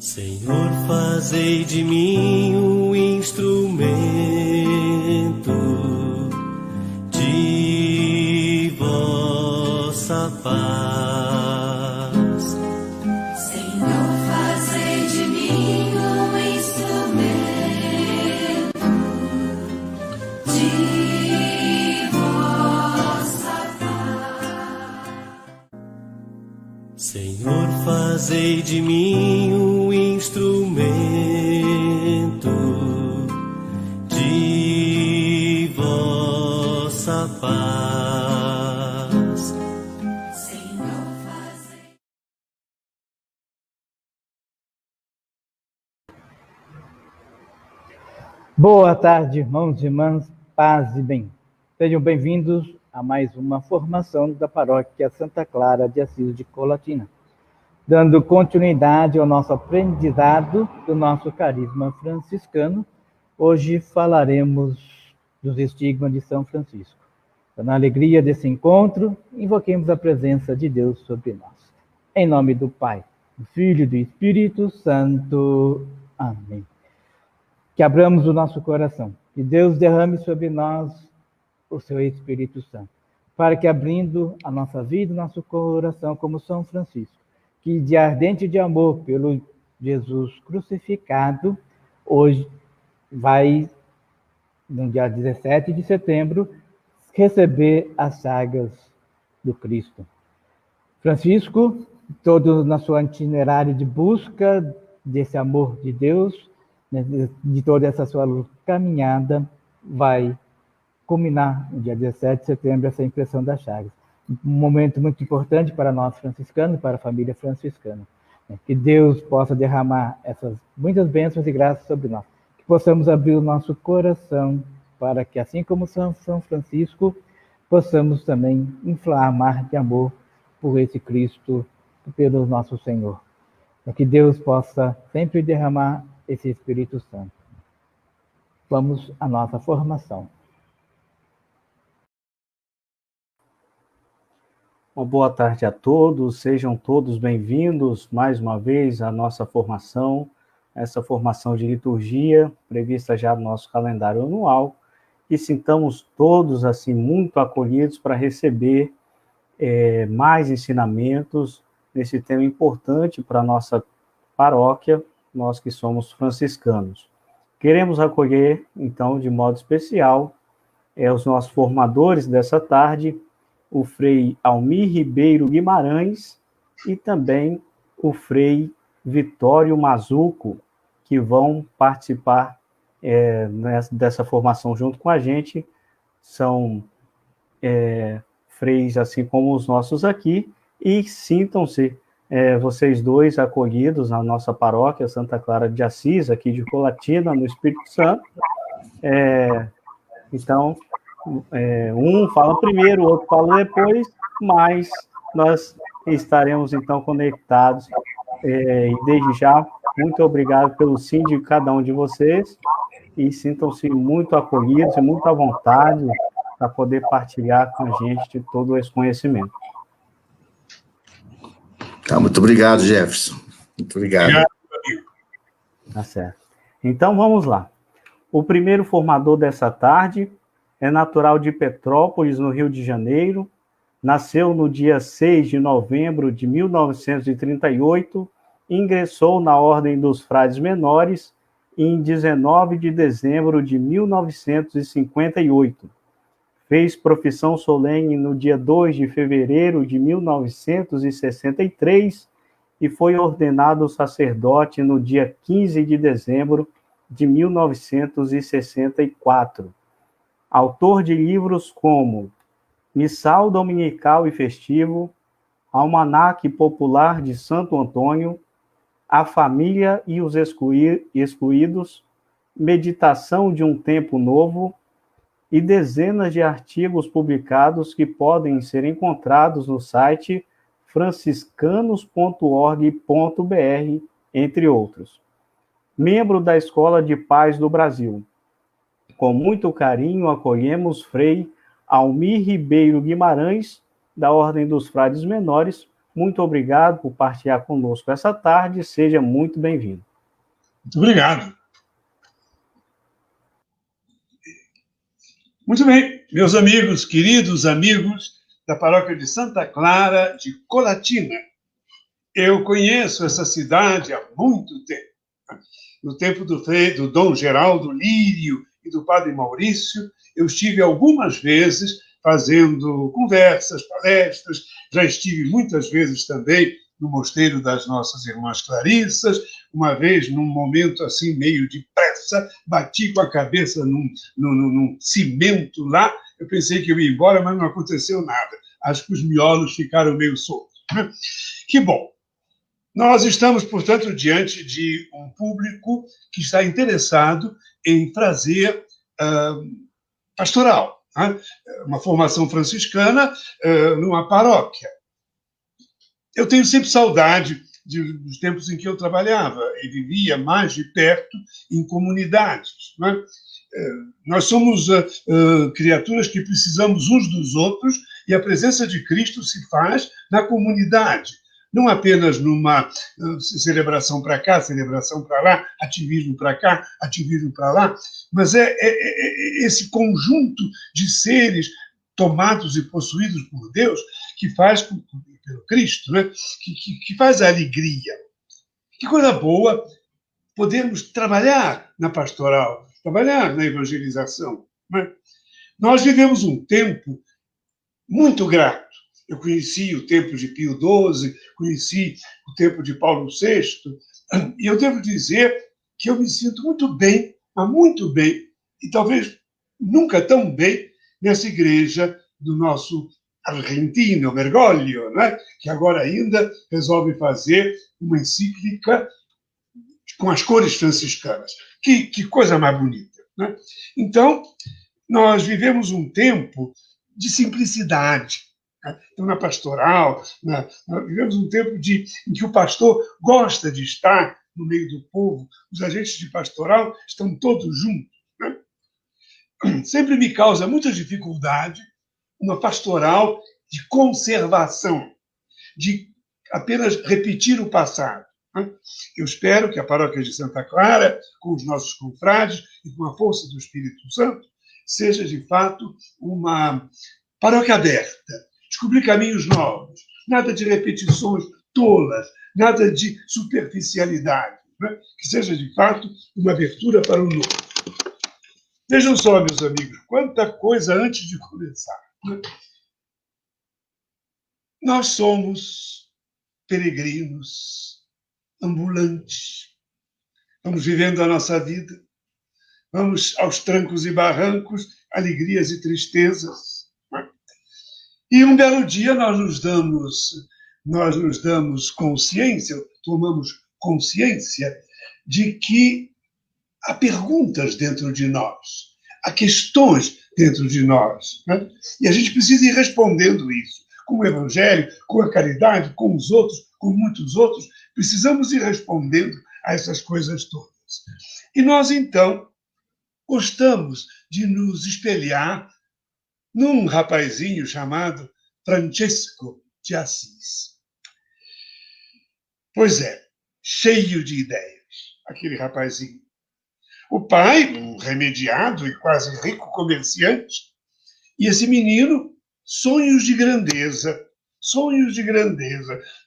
Senhor, fazei de mim um instrumento de vossa paz. Senhor, fazei de mim um instrumento de vossa paz. Senhor, fazei de mim um instrumento de vossa paz. Senhor, fazei. Boa tarde, irmãos e irmãs, paz e bem. Sejam bem-vindos a mais uma formação da Paróquia Santa Clara de Assis de Colatina, dando continuidade ao nosso aprendizado do nosso carisma franciscano. Hoje falaremos dos estigmas de São Francisco. Na alegria desse encontro, invoquemos a presença de Deus sobre nós. Em nome do Pai, do Filho e do Espírito Santo. Amém. Que abramos o nosso coração, que Deus derrame sobre nós o seu Espírito Santo, para que, abrindo a nossa vida, o nosso coração, como São Francisco, que de ardente de amor pelo Jesus crucificado, hoje vai, no dia 17 de setembro, receber as chagas do Cristo. Francisco, todo na sua itinerário de busca desse amor de Deus, de toda essa sua caminhada, vai culminar no dia 17 de setembro essa impressão das chagas. Um momento muito importante para nós franciscanos, para a família franciscana. Que Deus possa derramar essas muitas bênçãos e graças sobre nós. Que possamos abrir o nosso coração para que, assim como São Francisco, possamos também inflamar de amor por esse Cristo, pelo nosso Senhor. Que Deus possa sempre derramar esse Espírito Santo. Vamos à nossa formação. Uma boa tarde a todos, sejam todos bem-vindos mais uma vez à nossa formação, essa formação de liturgia, prevista já no nosso calendário anual, e sintamos todos assim muito acolhidos para receber mais ensinamentos nesse tema importante para a nossa paróquia, nós que somos franciscanos. Queremos acolher, então, de modo especial, os nossos formadores dessa tarde, o Frei Almir Ribeiro Guimarães e também o Frei Vitório Mazuco, que vão participar dessa formação junto com a gente. São freis, assim como os nossos aqui, e sintam-se vocês dois acolhidos na nossa paróquia Santa Clara de Assis, aqui de Colatina, no Espírito Santo. Então, um fala primeiro, o outro fala depois, mas nós estaremos, então, conectados. E desde já, muito obrigado pelo sim de cada um de vocês, e sintam-se muito acolhidos e muito à vontade para poder partilhar com a gente todo esse conhecimento. Muito obrigado, Jefferson. Muito obrigado. Tá certo. Então, vamos lá. O primeiro formador dessa tarde é natural de Petrópolis, no Rio de Janeiro. Nasceu no dia 6 de novembro de 1938, ingressou na Ordem dos Frades Menores em 19 de dezembro de 1958. Fez profissão solene no dia 2 de fevereiro de 1963 e foi ordenado sacerdote no dia 15 de dezembro de 1964. Autor de livros como Missal Dominical e Festivo, Almanaque Popular de Santo Antônio, A Família e os Excluídos, Meditação de um Tempo Novo, e dezenas de artigos publicados que podem ser encontrados no site franciscanos.org.br, entre outros. Membro da Escola de Paz do Brasil. Com muito carinho acolhemos Frei Almir Ribeiro Guimarães, da Ordem dos Frades Menores, muito obrigado por partilhar conosco essa tarde. Seja muito bem-vindo. Muito obrigado. Muito bem, meus amigos, queridos amigos da paróquia de Santa Clara de Colatina. Eu conheço essa cidade há muito tempo. No tempo do Dom Geraldo Lírio e do Padre Maurício, eu estive algumas vezes fazendo conversas, palestras, já estive muitas vezes também no Mosteiro das Nossas Irmãs Clarissas, uma vez, num momento assim, meio de pressa, bati com a cabeça num cimento lá, eu pensei que eu ia embora, mas não aconteceu nada. Acho que os miolos ficaram meio soltos, né? Que bom! Nós estamos, portanto, diante de um público que está interessado em fazer pastoral, né? Uma formação franciscana numa paróquia. Eu tenho sempre saudade dos tempos em que eu trabalhava e vivia mais de perto em comunidades, né? Nós somos criaturas que precisamos uns dos outros e a presença de Cristo se faz na comunidade. Não apenas numa celebração para cá, celebração para lá, ativismo para cá, ativismo para lá, mas é esse conjunto de seres tomados e possuídos por Deus que faz, pelo Cristo, né? que faz a alegria. Que coisa boa podermos trabalhar na pastoral, trabalhar na evangelização, né? Nós vivemos um tempo muito grato. Eu conheci o tempo de Pio XII, conheci o tempo de Paulo VI, e eu devo dizer que eu me sinto muito bem, mas muito bem, e talvez nunca tão bem, nessa igreja do nosso argentino, Bergoglio, né? Que agora ainda resolve fazer uma encíclica com as cores franciscanas. Que coisa mais bonita, né? Então, nós vivemos um tempo de simplicidade. Então, na pastoral, nós vivemos um tempo em que o pastor gosta de estar no meio do povo, os agentes de pastoral estão todos juntos, né? Sempre me causa muita dificuldade uma pastoral de conservação, de apenas repetir o passado, né? Eu espero que a paróquia de Santa Clara, com os nossos confrades e com a força do Espírito Santo, seja, de fato, uma paróquia aberta, descobrir caminhos novos, nada de repetições tolas, nada de superficialidade, né? Que seja, de fato, uma abertura para o novo. Vejam só, meus amigos, quanta coisa antes de começar, né? Nós somos peregrinos, ambulantes, vamos vivendo a nossa vida, vamos aos trancos e barrancos, alegrias e tristezas. E um belo dia nós nos damos consciência, tomamos consciência de que há perguntas dentro de nós, há questões dentro de nós, né? E a gente precisa ir respondendo isso, com o Evangelho, com a caridade, com os outros, com muitos outros, precisamos ir respondendo a essas coisas todas. E nós, então, gostamos de nos espelhar num rapazinho chamado Francesco de Assis. Pois é, cheio de ideias, aquele rapazinho. O pai, um remediado e quase rico comerciante, e esse menino, sonhos de grandeza,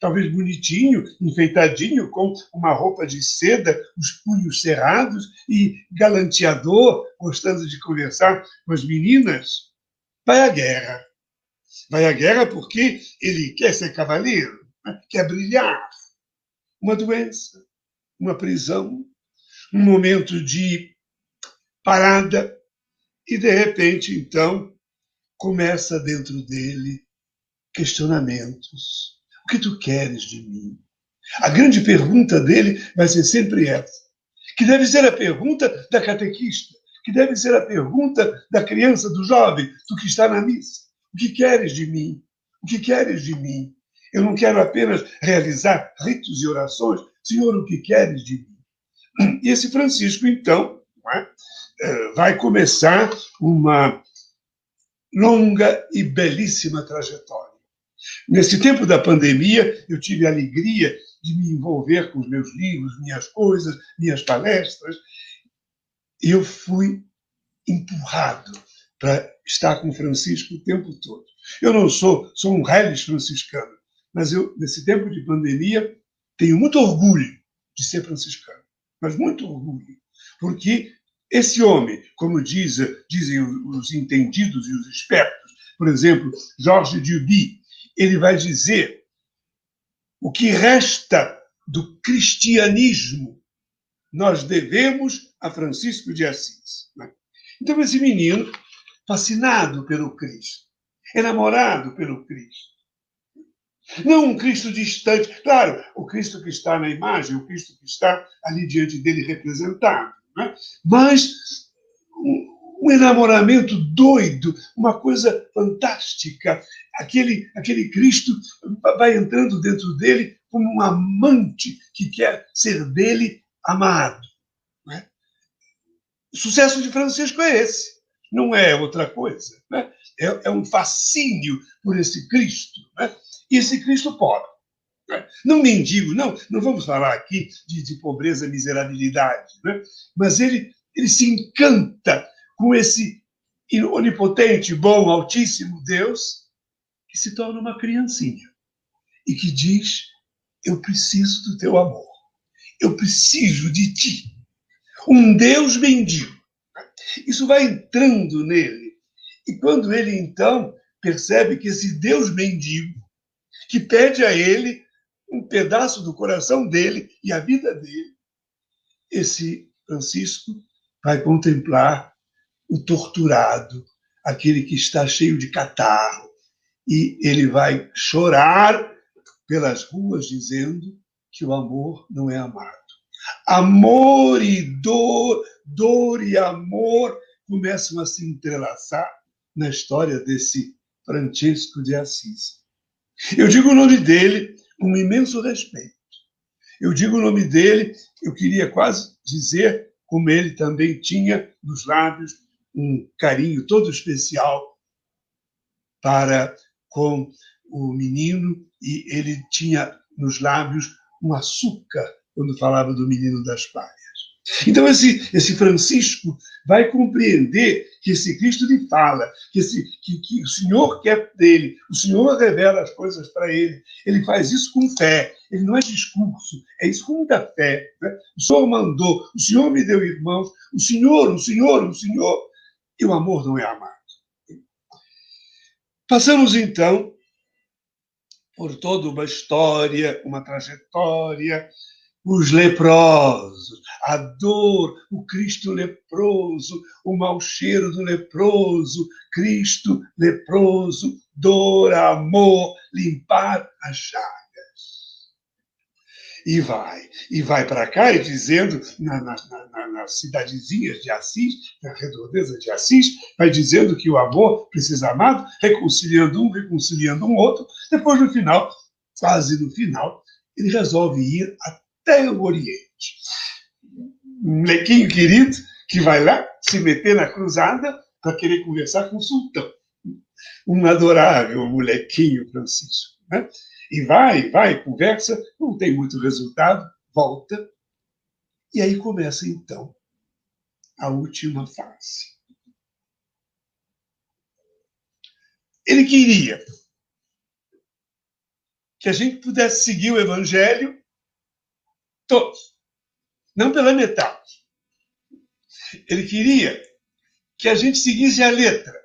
talvez bonitinho, enfeitadinho, com uma roupa de seda, os punhos cerrados e galanteador, gostando de conversar com as meninas. Vai à guerra. Vai à guerra porque ele quer ser cavaleiro, né? Quer brilhar. Uma doença, uma prisão, um momento de parada, e, de repente, então, começa dentro dele questionamentos. O que tu queres de mim? A grande pergunta dele vai ser sempre essa, que deve ser a pergunta da catequista, que deve ser a pergunta da criança, do jovem, do que está na missa. O que queres de mim? O que queres de mim? Eu não quero apenas realizar ritos e orações. Senhor, o que queres de mim? E esse Francisco, então, vai começar uma longa e belíssima trajetória. Nesse tempo da pandemia, eu tive a alegria de me envolver com os meus livros, minhas coisas, minhas palestras. E eu fui empurrado para estar com Francisco o tempo todo. Eu não sou um reles franciscano, mas eu, nesse tempo de pandemia, tenho muito orgulho de ser franciscano, mas muito orgulho, porque esse homem, como dizem os entendidos e os espertos, por exemplo, Georges Duby, ele vai dizer o que resta do cristianismo nós devemos a Francisco de Assis. Então, esse menino, fascinado pelo Cristo, enamorado pelo Cristo, não um Cristo distante, claro, o Cristo que está na imagem, o Cristo que está ali diante dele representado, né? Mas um enamoramento doido, uma coisa fantástica. Aquele Cristo vai entrando dentro dele como um amante que quer ser dele amado. Né? O sucesso de Francisco é esse, não é outra coisa. Né? É um fascínio por esse Cristo. Né? E esse Cristo pobre. Né? Não mendigo, não vamos falar aqui de pobreza e miserabilidade, né? Mas ele se encanta com esse onipotente, bom, altíssimo Deus, que se torna uma criancinha e que diz: eu preciso do teu amor, eu preciso de ti. Um Deus mendigo. Isso vai entrando nele. E quando ele, então, percebe que esse Deus mendigo, que pede a ele um pedaço do coração dele e a vida dele, esse Francisco vai contemplar o torturado, aquele que está cheio de catarro, e ele vai chorar pelas ruas dizendo que o amor não é amado. Amor e dor, dor e amor começam a se entrelaçar na história desse Francisco de Assis. Eu digo o nome dele com um imenso respeito. Eu digo o nome dele, eu queria quase dizer, como ele também tinha nos lábios um carinho todo especial para com o menino, e ele tinha nos lábios um açúcar quando falava do menino das palhas. Então, esse Francisco vai compreender que esse Cristo lhe fala, que o Senhor quer dele, o Senhor revela as coisas para ele. Ele faz isso com fé, ele não é discurso, é isso com muita fé. Né? O Senhor mandou, o Senhor me deu irmãos, o Senhor, e o amor não é amado. Passamos, então, por toda uma história, uma trajetória, os leprosos, a dor, o Cristo leproso, o mau cheiro do leproso, Cristo leproso, dor, amor, limpar as chagas. E vai para cá, e dizendo, nas cidadezinhas de Assis, na redondeza de Assis, vai dizendo que o amor precisa amado, reconciliando um outro. Depois, no final, quase no final, ele resolve ir até o Oriente. Um molequinho querido que vai lá se meter na cruzada para querer conversar com o sultão. Um adorável molequinho Francisco. Né? E vai, conversa, não tem muito resultado, volta. E aí começa, então, a última fase. Ele queria que a gente pudesse seguir o Evangelho todos, não pela metade. Ele queria que a gente seguisse a letra,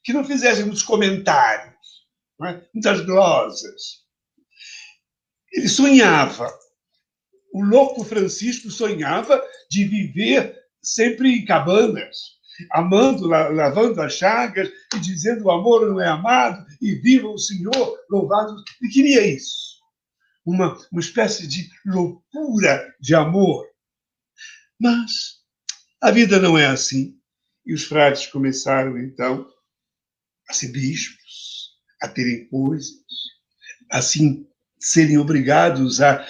que não fizesse muitos comentários, não é? Muitas glosas. Ele sonhava, o louco Francisco sonhava de viver sempre em cabanas, amando, lavando as chagas e dizendo o amor não é amado e viva o Senhor, louvado. Ele queria isso, uma espécie de loucura de amor. Mas a vida não é assim. E os frades começaram, então, a ser bispos, a terem coisas, assim, serem obrigados a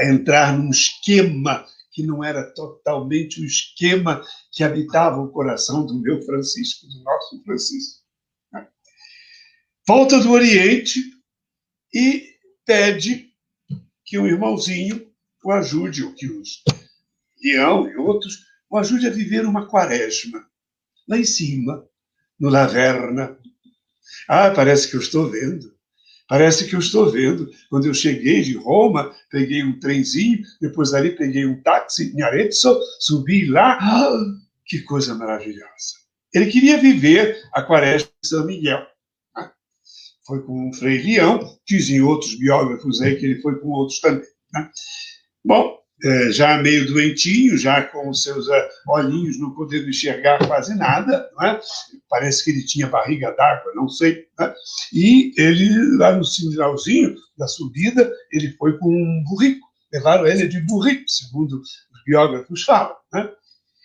entrar num esquema que não era totalmente o esquema que habitava o coração do meu Francisco, do nosso Francisco. Volta do Oriente, e pede que um irmãozinho o ajude, ou que os Leão e outros o ajude a viver uma quaresma, lá em cima, no Laverna. Ah, parece que eu estou vendo. Parece que eu estou vendo. Quando eu cheguei de Roma, peguei um trenzinho, depois ali peguei um táxi em Arezzo, subi lá. Ah, que coisa maravilhosa. Ele queria viver a quaresma de São Miguel. Foi com o Frei Leão, dizem outros biógrafos aí que ele foi com outros também. Bom, já meio doentinho, já com os seus olhinhos não podendo enxergar quase nada, não é? Parece que ele tinha barriga d'água, não sei. Não é? E ele, lá no finalzinho da subida, ele foi com um burrico. Levaram ele de burrico, segundo os biógrafos falam. Não é?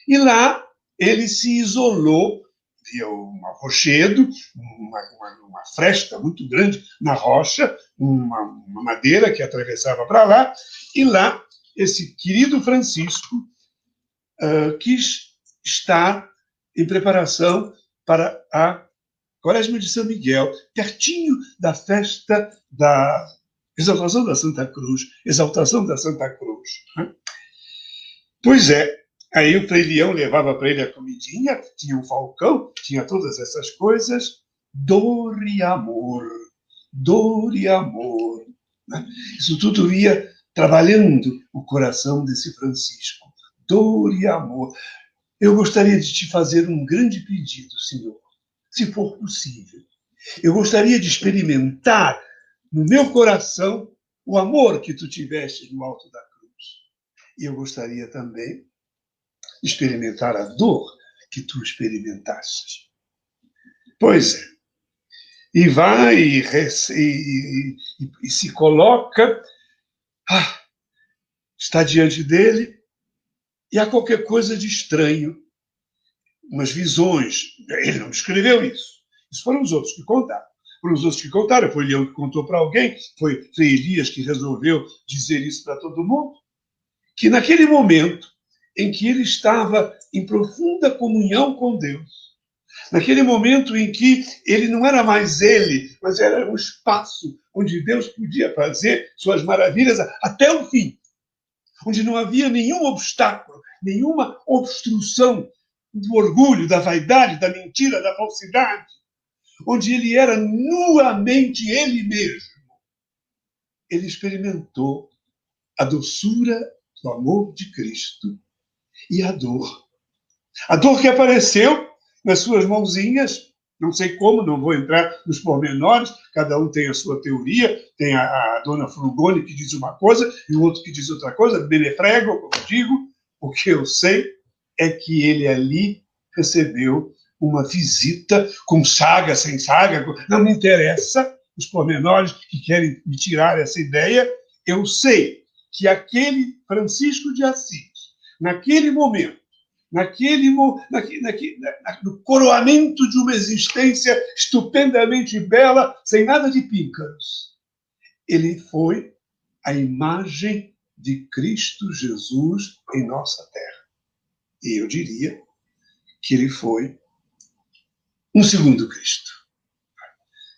E lá ele se isolou, via um rochedo, uma fresta muito grande na rocha, uma madeira que atravessava para lá, e lá esse querido Francisco quis estar em preparação para a Quaresma de São Miguel, pertinho da festa da exaltação da Santa Cruz, Né? Pois é, aí o Frei Leão levava para ele a comidinha, tinha um falcão, tinha todas essas coisas, dor e amor, né? Isso tudo ia trabalhando o coração desse Francisco. Dor e amor. Eu gostaria de te fazer um grande pedido, Senhor, se for possível. Eu gostaria de experimentar no meu coração o amor que tu tiveste no alto da cruz. E eu gostaria também de experimentar a dor que tu experimentaste. Pois é. E vai e se coloca, está diante dele, e há qualquer coisa de estranho, umas visões. Ele não escreveu isso. Isso foram os outros que contaram. Foram os outros que contaram. Foi Leão que contou para alguém, foi Elias que resolveu dizer isso para todo mundo. Que naquele momento em que ele estava em profunda comunhão com Deus, naquele momento em que ele não era mais ele, mas era um espaço onde Deus podia fazer suas maravilhas até o fim, onde não havia nenhum obstáculo, nenhuma obstrução do orgulho, da vaidade, da mentira, da falsidade, onde ele era nuamente ele mesmo. Ele experimentou a doçura do amor de Cristo e a dor. A dor que apareceu nas suas mãozinhas, não sei como, não vou entrar nos pormenores, cada um tem a sua teoria, tem a dona Frugoni que diz uma coisa e o outro que diz outra coisa, Benefrego, como digo. O que eu sei é que ele ali recebeu uma visita com saga, sem saga, não me interessa os pormenores que querem me tirar essa ideia. Eu sei que aquele Francisco de Assis, naquele momento, no coroamento de uma existência estupendamente bela, sem nada de píncaros, ele foi a imagem de Cristo Jesus em nossa terra. E eu diria que ele foi um segundo Cristo.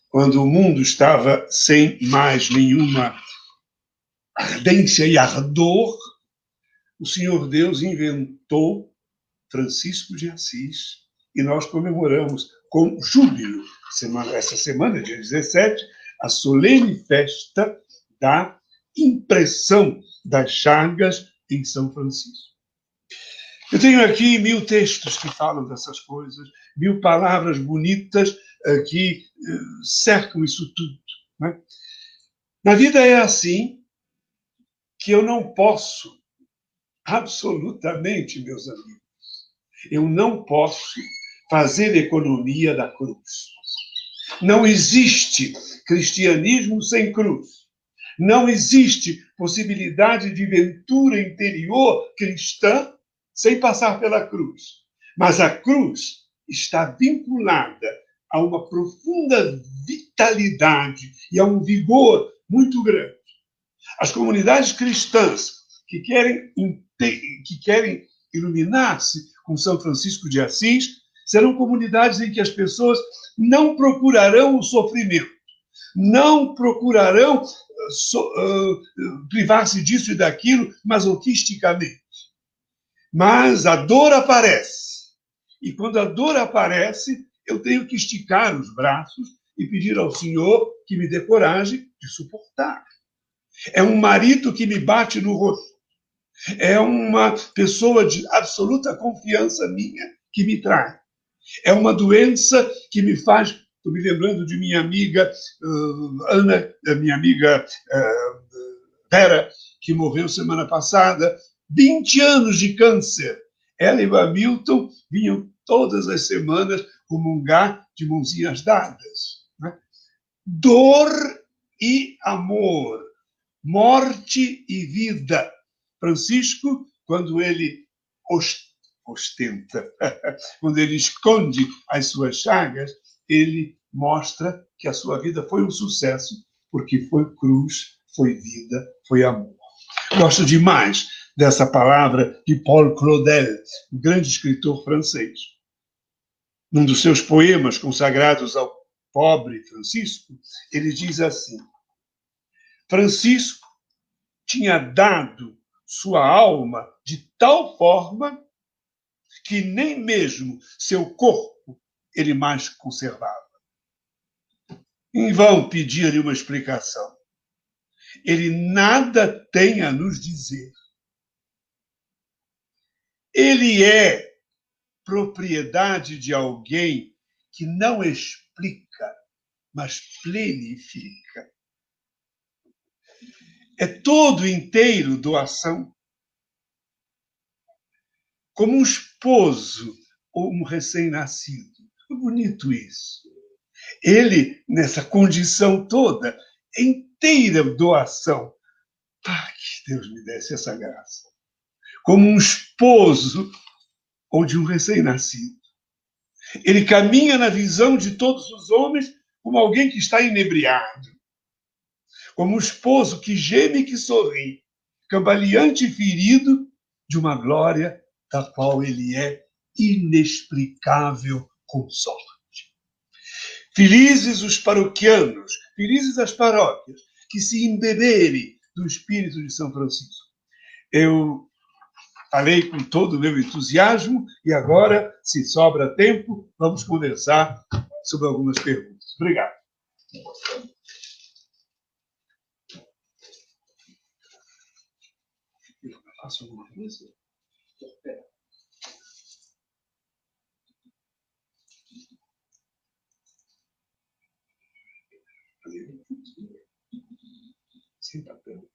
Quando o mundo estava sem mais nenhuma ardência e ardor, o Senhor Deus inventou Francisco de Assis, e nós comemoramos com júbilo, essa semana, dia 17, a solene festa da impressão das chagas em São Francisco. Eu tenho aqui 1000 textos que falam dessas coisas, 1000 palavras bonitas que cercam isso tudo. Né? Na vida é assim que eu não posso, absolutamente, meus amigos, eu não posso fazer economia da cruz. Não existe cristianismo sem cruz. Não existe possibilidade de ventura interior cristã sem passar pela cruz. Mas a cruz está vinculada a uma profunda vitalidade e a um vigor muito grande. As comunidades cristãs que querem iluminar-se com São Francisco de Assis serão comunidades em que as pessoas não procurarão o sofrimento, Não procurarão privar-se disso e daquilo masoquisticamente. Mas a dor aparece. E quando a dor aparece, eu tenho que esticar os braços e pedir ao Senhor que me dê coragem de suportar. É um marido que me bate no rosto. É uma pessoa de absoluta confiança minha que me trai. É uma doença que me faz... Estou me lembrando de minha amiga Ana, minha amiga Vera, que morreu semana passada, 20 anos de câncer. Ela e o Hamilton vinham todas as semanas comungar de mãozinhas dadas. Né? Dor e amor, morte e vida. Francisco, quando ele ostenta, quando ele esconde as suas chagas, ele mostra que a sua vida foi um sucesso, porque foi cruz, foi vida, foi amor. Gosto demais dessa palavra de Paul Claudel, um grande escritor francês. Num dos seus poemas consagrados ao pobre Francisco, ele diz assim: Francisco tinha dado sua alma de tal forma que nem mesmo seu corpo ele mais conservava. Em vão pedir-lhe uma explicação. Ele nada tem a nos dizer. Ele é propriedade de alguém que não explica, mas plenifica. É todo inteiro doação. Como um esposo ou um recém-nascido. É bonito isso. Ele, nessa condição toda, inteira doação. Que Deus me desse essa graça. Como um esposo ou de um recém-nascido. Ele caminha na visão de todos os homens como alguém que está inebriado. Como um esposo que geme e que sorri, cambaleante e ferido de uma glória da qual ele é inexplicável consorte. Felizes os paroquianos, felizes as paróquias, que se embeberem do espírito de São Francisco. Eu falei com todo o meu entusiasmo e agora, se sobra tempo, vamos conversar sobre algumas perguntas. Obrigado. Eu faço alguma coisa? Sem papel.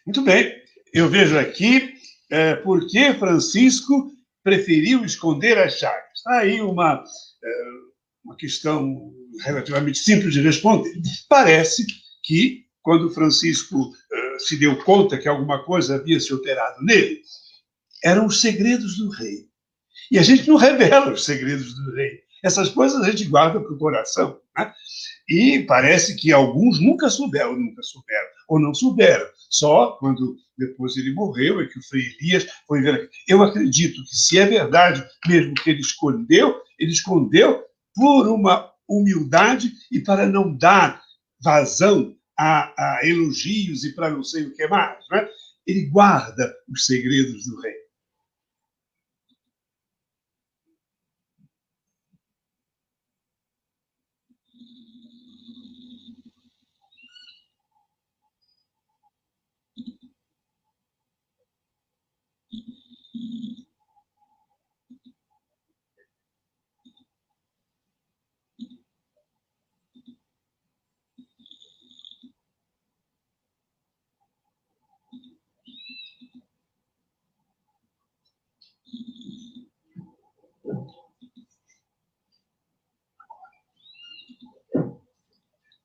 Muito bem, eu vejo aqui por que Francisco preferiu esconder as chagas. Está aí uma questão relativamente simples de responder. Parece que, quando Francisco se deu conta que alguma coisa havia se alterado nele, eram os segredos do rei. E a gente não revela os segredos do rei. Essas coisas a gente guarda para o coração. Né? E parece que alguns nunca souberam, ou não souberam. Só quando depois ele morreu é que o Frei Elias foi ver. Eu acredito que, se é verdade mesmo que ele escondeu por uma humildade e para não dar vazão a elogios e para não sei o que mais. Né? Ele guarda os segredos do rei.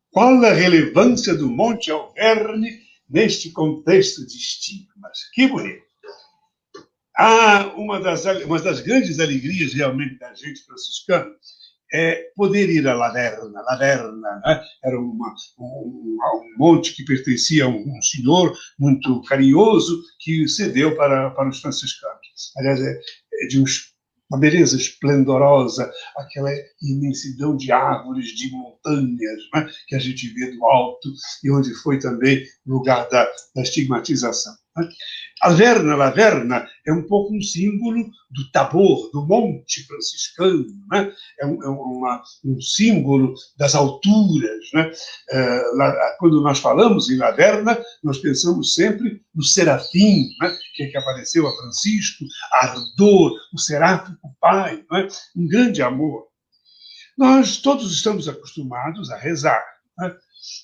Qual a relevância do Monte Alverne neste contexto de estigmas? Que bonito! Uma das grandes alegrias realmente da gente franciscana poder ir a Laverna. Laverna, né? Era um monte que pertencia a um senhor muito carinhoso que cedeu para os franciscanos. Aliás, de uma beleza esplendorosa, aquela imensidão de árvores, de montanhas, né? Que a gente vê do alto e onde foi também lugar da estigmatização. Laverna é um pouco um símbolo do Tabor, do Monte Franciscano, né? É um símbolo das alturas, né? Quando nós falamos em Laverna, nós pensamos sempre no serafim, né? Que apareceu a Francisco, ardor, o seráfico pai, né? Um grande amor. Nós todos estamos acostumados a rezar, né?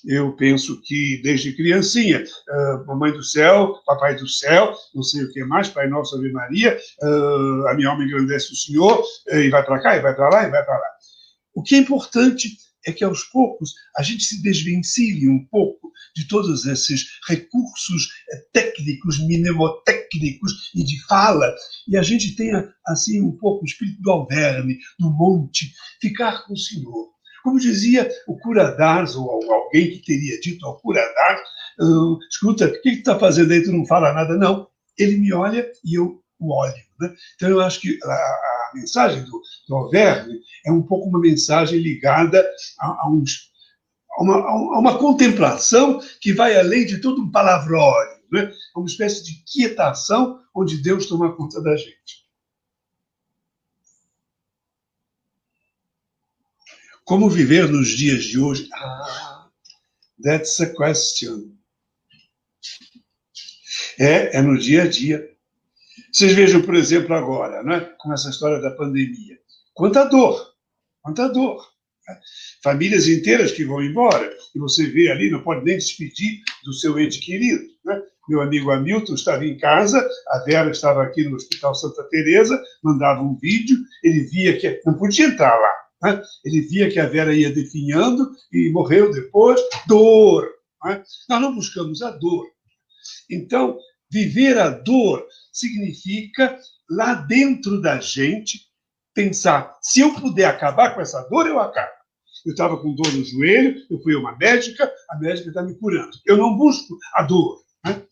Eu penso que, desde criancinha, Mamãe do Céu, Papai do Céu, não sei o que mais, Pai Nosso, Ave Maria, a minha alma engrandece o Senhor, e vai para cá, e vai para lá, e vai para lá. O que é importante é que, aos poucos, a gente se desvencilhe um pouco de todos esses recursos técnicos, mnemotécnicos e de fala, e a gente tenha, assim, um pouco o espírito do Alverne, do monte, ficar com o Senhor. Como dizia o cura d'Ars, ou alguém que teria dito ao cura d'Ars, escuta, o que tu está fazendo aí? Tu não fala nada, não. Ele me olha e eu o olho. Né? Então, eu acho que a mensagem do Alverne é um pouco uma mensagem ligada a uma contemplação que vai além de todo um palavrório, né? É uma espécie de quietação onde Deus toma conta da gente. Como viver nos dias de hoje? That's a question. É no dia a dia. Vocês vejam, por exemplo, agora, né, com essa história da pandemia. Quanta dor, quanta dor. Né? Famílias inteiras que vão embora, e você vê ali, não pode nem despedir do seu ente querido. Né? Meu amigo Hamilton estava em casa, a Vera estava aqui no Hospital Santa Teresa, mandava um vídeo, ele via que não podia entrar lá. Né? Ele via que a Vera ia definhando e morreu depois. Dor. Né? Nós não buscamos a dor. Então, viver a dor significa, lá dentro da gente, pensar, se eu puder acabar com essa dor, eu acabo. Eu estava com dor no joelho, eu fui a uma médica, a médica está me curando. Eu não busco a dor. Né?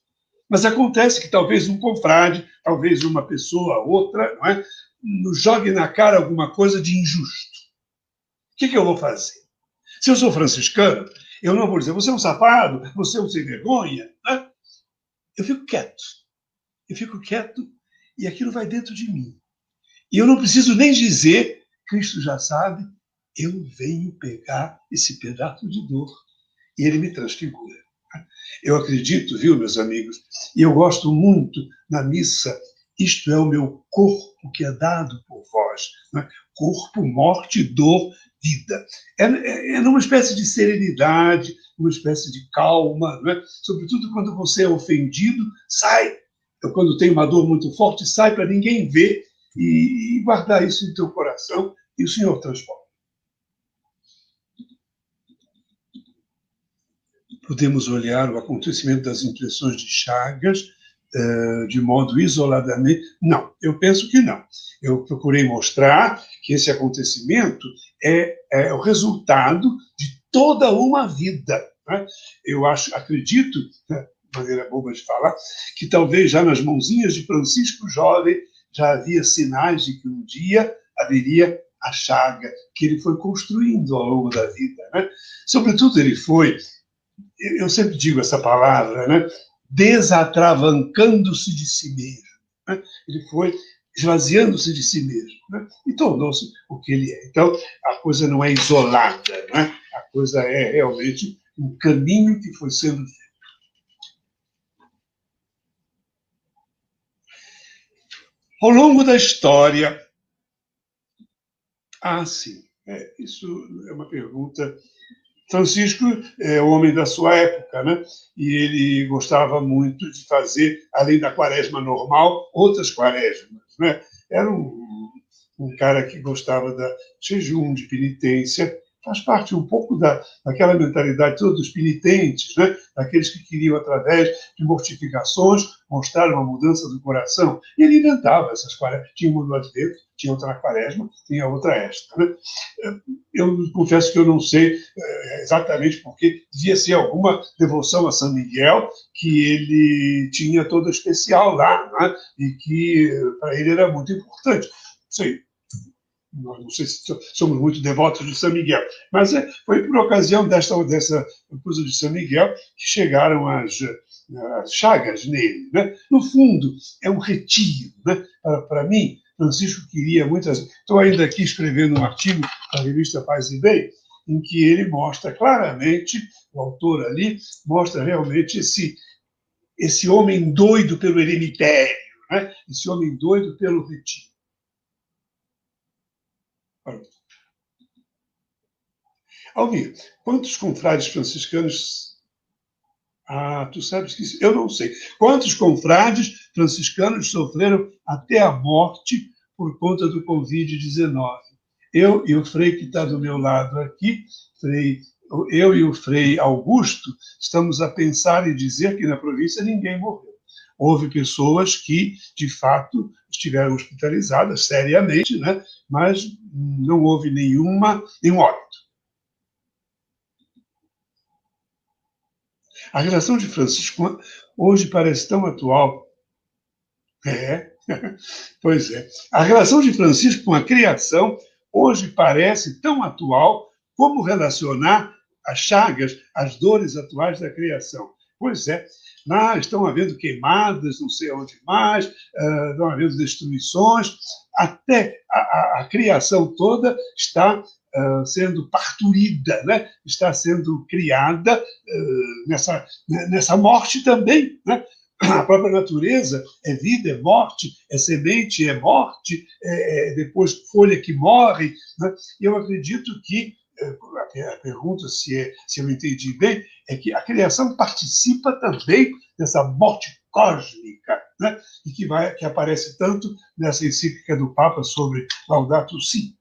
Mas acontece que talvez um confrade, talvez uma pessoa, outra, não é? Nos jogue na cara alguma coisa de injusto. O que eu vou fazer? Se eu sou franciscano, eu não vou dizer, você é um safado, você é um sem vergonha. Né? Eu fico quieto. Eu fico quieto e aquilo vai dentro de mim. E eu não preciso nem dizer, Cristo já sabe, eu venho pegar esse pedaço de dor e ele me transfigura. Eu acredito, viu, meus amigos, e eu gosto muito na missa, isto é o meu corpo que é dado por vós. Né? Corpo, morte, dor, vida. É numa espécie de serenidade, uma espécie de calma, não é? Sobretudo quando você é ofendido, sai. Quando tem uma dor muito forte, sai para ninguém ver e guardar isso no teu coração e o Senhor transforma. Podemos olhar o acontecimento das impressões de Chagas de modo isoladamente? Não, eu penso que não. Eu procurei mostrar que esse acontecimento é o resultado de toda uma vida. Né? Eu acredito, né, de maneira boba de falar, que talvez já nas mãozinhas de Francisco jovem já havia sinais de que um dia haveria a chaga que ele foi construindo ao longo da vida. Né? Sobretudo ele foi, eu sempre digo essa palavra, né? Desatravancando-se de si mesmo. Né? Ele foi esvaziando-se de si mesmo, né? E tornou-se o que ele é. Então, a coisa não é isolada, né? A coisa é realmente um caminho que foi sendo feito. Ao longo da história... sim, isso é uma pergunta... Francisco é o homem da sua época, né? E ele gostava muito de fazer, além da quaresma normal, outras quaresmas. Né? Era um cara que gostava de jejum, de penitência, faz parte um pouco daquela mentalidade toda dos penitentes, né? Daqueles que queriam, através de mortificações, mostrar uma mudança do coração. E ele inventava essas quaresmas. Tinha uma lá de dentro, tinha outra na quaresma, tinha outra esta. Né? Eu confesso que eu não sei exatamente porque devia ser alguma devoção a São Miguel, que ele tinha toda especial lá, né? E que para ele era muito importante. Não sei se somos muito devotos de São Miguel, mas foi por ocasião dessa coisa de São Miguel que chegaram as chagas nele. Né? No fundo, é um retiro. Né? Para mim, Francisco queria muitas... Estou ainda aqui escrevendo um artigo para a revista Paz e Bem, em que ele mostra claramente, o autor ali, mostra realmente esse homem doido pelo eremitério, né? Esse homem doido pelo retiro. Almir, quantos confrades franciscanos... tu sabes que eu não sei. Quantos confrades franciscanos sofreram até a morte por conta do Covid-19? Eu e o Frei que está do meu lado aqui, eu e o Frei Augusto, estamos a pensar e dizer que na província ninguém morreu. Houve pessoas que, de fato, estiveram hospitalizadas seriamente, né? Mas não houve nenhum óbito. A relação de Francisco hoje parece tão atual. Pois é. A relação de Francisco com a criação hoje parece tão atual como relacionar as chagas, as dores atuais da criação. Pois é. Estão havendo queimadas, não sei onde mais, estão havendo destruições, até a criação toda está sendo parturida, né? Está sendo criada nessa morte também. Né? A própria natureza é vida, é morte, é semente, é morte, depois folha que morre. Né? E eu acredito que a pergunta, se eu entendi bem, é que a criação participa também dessa morte cósmica, né? E que aparece tanto nessa encíclica do Papa sobre Laudato Si.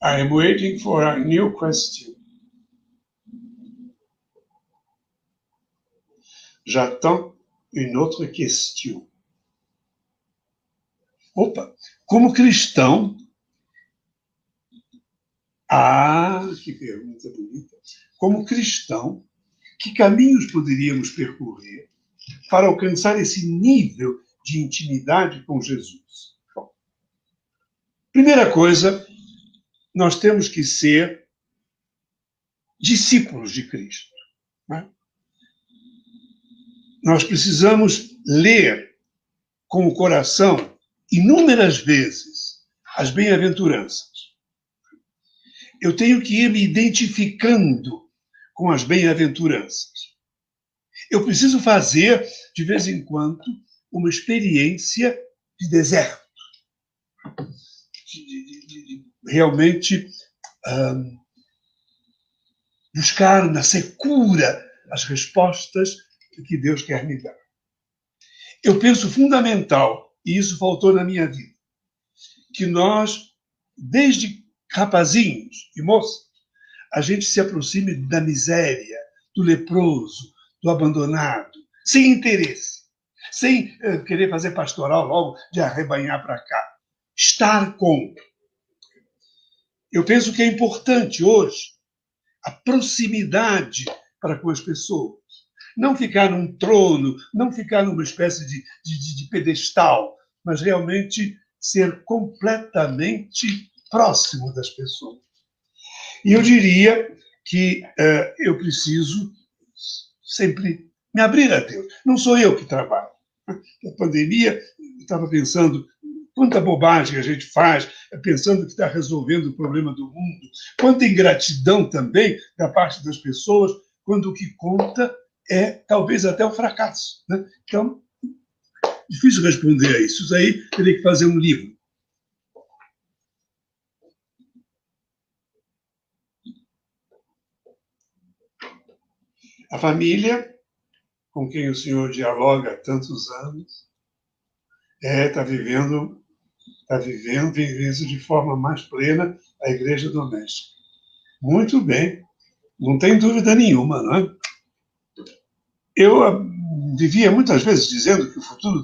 I am waiting for a new question. J'attends une autre question. Opa! Como cristão... que pergunta bonita. Como cristão, que caminhos poderíamos percorrer para alcançar esse nível de intimidade com Jesus? Bom, primeira coisa, nós temos que ser discípulos de Cristo. Né? Nós precisamos ler com o coração inúmeras vezes as bem-aventuranças. Eu tenho que ir me identificando com as bem-aventuranças. Eu preciso fazer, de vez em quando, uma experiência de deserto. De realmente buscar na secura as respostas que Deus quer me dar. Eu penso fundamental, e isso faltou na minha vida, que nós, desde rapazinhos e moças, a gente se aproxime da miséria, do leproso, do abandonado, sem interesse, sem querer fazer pastoral logo de arrebanhar para cá. Estar com. Eu penso que é importante hoje a proximidade para com as pessoas. Não ficar num trono, não ficar numa espécie de pedestal, mas realmente ser completamente próximo das pessoas. E eu diria que eu preciso sempre me abrir a Deus. Não sou eu que trabalho. Na pandemia, eu estava pensando quanta bobagem a gente faz, pensando que está resolvendo o problema do mundo. Quanta ingratidão também da parte das pessoas, quando o que conta é talvez até o fracasso. Né? Então, Difícil responder a isso. Isso aí teria que fazer um livro. A família, com quem o senhor dialoga há tantos anos, está vivendo isso de forma mais plena a igreja doméstica. Muito bem, não tem dúvida nenhuma, não é? Eu vivia muitas vezes dizendo que o futuro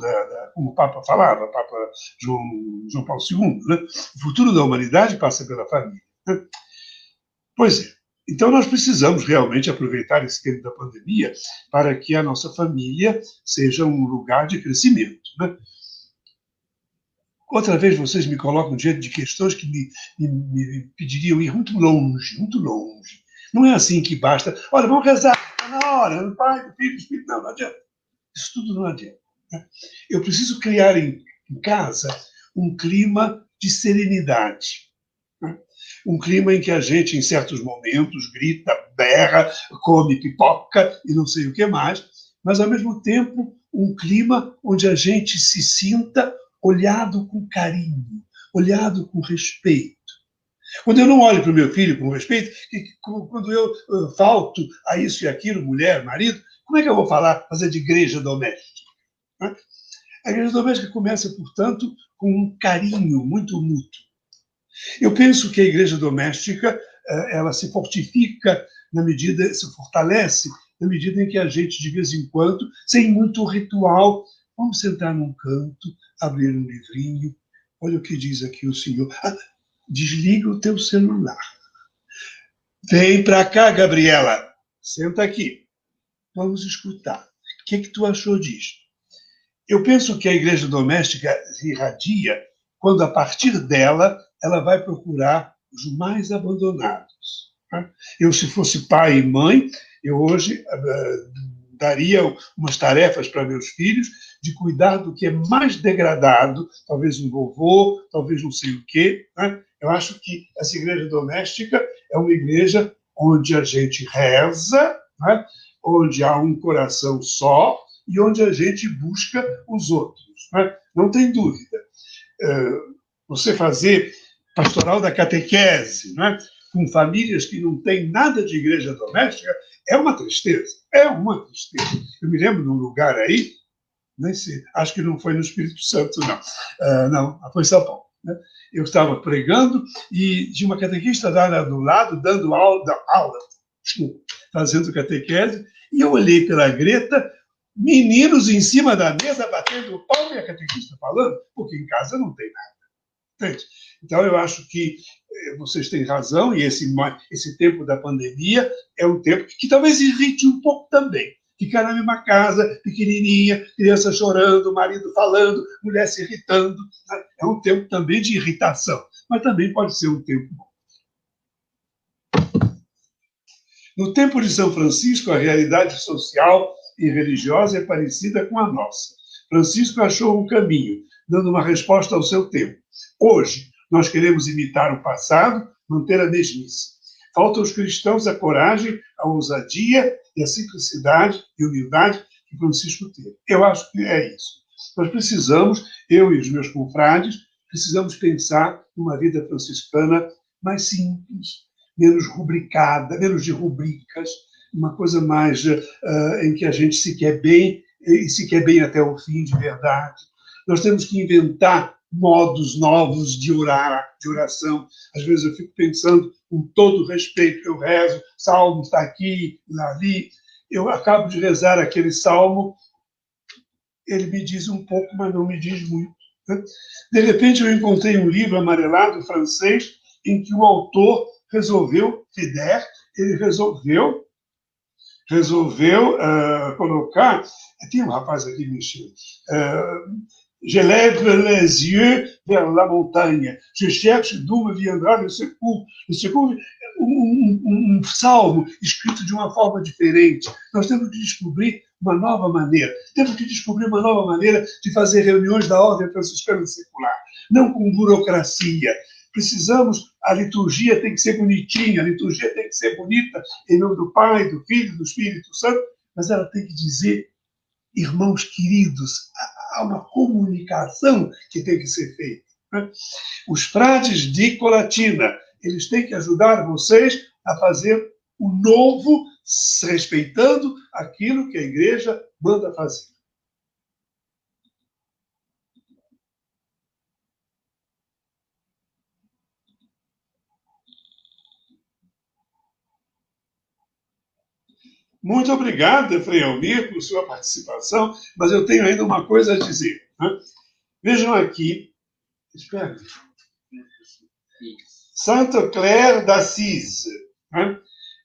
como o Papa falava, o Papa João Paulo II, né? O futuro da humanidade passa pela família. Né? Pois é. Então, nós precisamos realmente aproveitar esse tempo da pandemia para que a nossa família seja um lugar de crescimento. Né? Outra vez, vocês me colocam diante de questões que me pediriam ir muito longe, muito longe. Não é assim que basta. Olha, vamos rezar, está na hora, do Pai, do Filho, do Espírito. Não adianta. Isso tudo não adianta. Né? Eu preciso criar em casa um clima de serenidade. Né? Um clima em que a gente, em certos momentos, grita, berra, come pipoca e não sei o que mais, mas, ao mesmo tempo, um clima onde a gente se sinta olhado com carinho, olhado com respeito. Quando eu não olho para o meu filho com respeito, quando eu falto a isso e aquilo, mulher, marido, como é que eu vou fazer de igreja doméstica? Né? A igreja doméstica começa, portanto, com um carinho muito mútuo. Eu penso que a igreja doméstica ela se fortifica se fortalece na medida em que a gente, de vez em quando, sem muito ritual, vamos sentar num canto, abrir um livrinho. Olha o que diz aqui o senhor. Desliga o teu celular. Vem para cá, Gabriela. Senta aqui. Vamos escutar. O que tu achou disso? Eu penso que a igreja doméstica se irradia quando, a partir dela, ela vai procurar os mais abandonados. Eu, se fosse pai e mãe, eu hoje daria umas tarefas para meus filhos de cuidar do que é mais degradado, talvez um vovô, talvez não sei o quê. Né? Eu acho que essa igreja doméstica é uma igreja onde a gente reza, né? Onde há um coração só e onde a gente busca os outros. Né? Não tem dúvida. Você fazer pastoral da catequese, né? Com famílias que não têm nada de igreja doméstica, é uma tristeza. É uma tristeza. Eu me lembro de um lugar aí, nem sei, acho que não foi no Espírito Santo, não. Não, foi em São Paulo. Né? Eu estava pregando e tinha uma catequista lá do lado, dando aula, fazendo catequese, e eu olhei pela greta, meninos em cima da mesa batendo palma e a catequista falando, porque em casa não tem nada. Entende? Então, eu acho que vocês têm razão, e esse tempo da pandemia é um tempo que talvez irrite um pouco também. Ficar na mesma casa, pequenininha, criança chorando, marido falando, mulher se irritando. É um tempo também de irritação, mas também pode ser um tempo bom. No tempo de São Francisco, a realidade social e religiosa é parecida com a nossa. Francisco achou um caminho, dando uma resposta ao seu tempo. Hoje, nós queremos imitar o passado, manter a mesmice. Falta aos cristãos a coragem, a ousadia e a simplicidade e humildade que Francisco teve. Eu acho que é isso. Nós precisamos, eu e os meus confrades, precisamos pensar numa vida franciscana mais simples, menos rubricada, menos de rubricas, uma coisa mais em que a gente se quer bem e se quer bem até o fim, de verdade. Nós temos que inventar modos novos de oração. Às vezes eu fico pensando, com todo respeito, eu rezo, salmo está aqui, ali. Eu acabo de rezar aquele salmo, ele me diz um pouco, mas não me diz muito. Né? De repente eu encontrei um livro amarelado francês em que o autor resolveu, Feder, ele resolveu colocar, tem um rapaz aqui mexendo, je lève les yeux vers la montagne, je cherche d'où me viendra le secours. Le secours, um salmo escrito de uma forma diferente. Nós temos que descobrir uma nova maneira. Temos que descobrir uma nova maneira de fazer reuniões da ordem franciscana secular, não com burocracia. Precisamos, a liturgia tem que ser bonitinha, a liturgia tem que ser bonita, em nome do Pai, do Filho, do Espírito Santo, mas ela tem que dizer, irmãos queridos, há uma comunicação que tem que ser feita. Né? Os frades de Colatina, eles têm que ajudar vocês a fazer o novo, respeitando aquilo que a igreja manda fazer. Muito obrigado, Frei Almir, por sua participação, mas eu tenho ainda uma coisa a dizer. Né? Vejam aqui, espera. Santa Claire d'Assise. Né?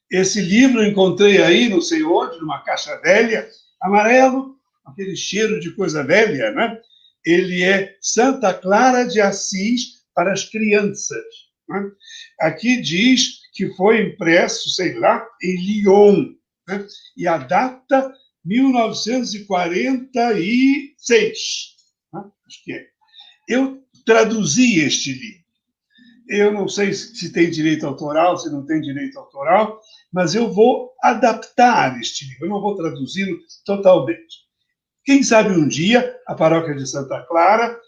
Esse livro eu encontrei aí, não sei onde, numa caixa velha, amarelo, aquele cheiro de coisa velha, né? Ele é Santa Clara de Assis para as crianças. Né? Aqui diz que foi impresso, sei lá, em Lyon, né? E a data 1946, né? Acho que é. Eu traduzi este livro. Eu não sei se tem direito autoral, se não tem direito autoral, mas eu vou adaptar este livro, eu não vou traduzi-lo totalmente. Quem sabe um dia a Paróquia de Santa Clara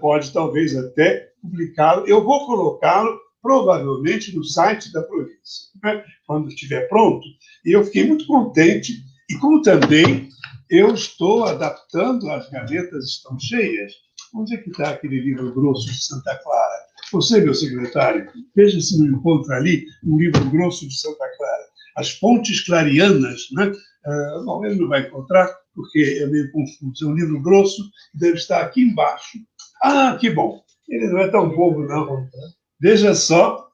pode talvez até publicá-lo. Eu vou colocá-lo provavelmente no site da província, né? Quando estiver pronto. E eu fiquei muito contente, e como também eu estou adaptando, as gavetas estão cheias. Onde é que está aquele livro grosso de Santa Clara? Você, meu secretário, veja se não encontra ali um livro grosso de Santa Clara. As Fontes Clarianas, né? Bom, ele não vai encontrar, porque é meio confuso. É um livro grosso, deve estar aqui embaixo. Ah, que bom! Ele não é tão bobo, não. Veja só,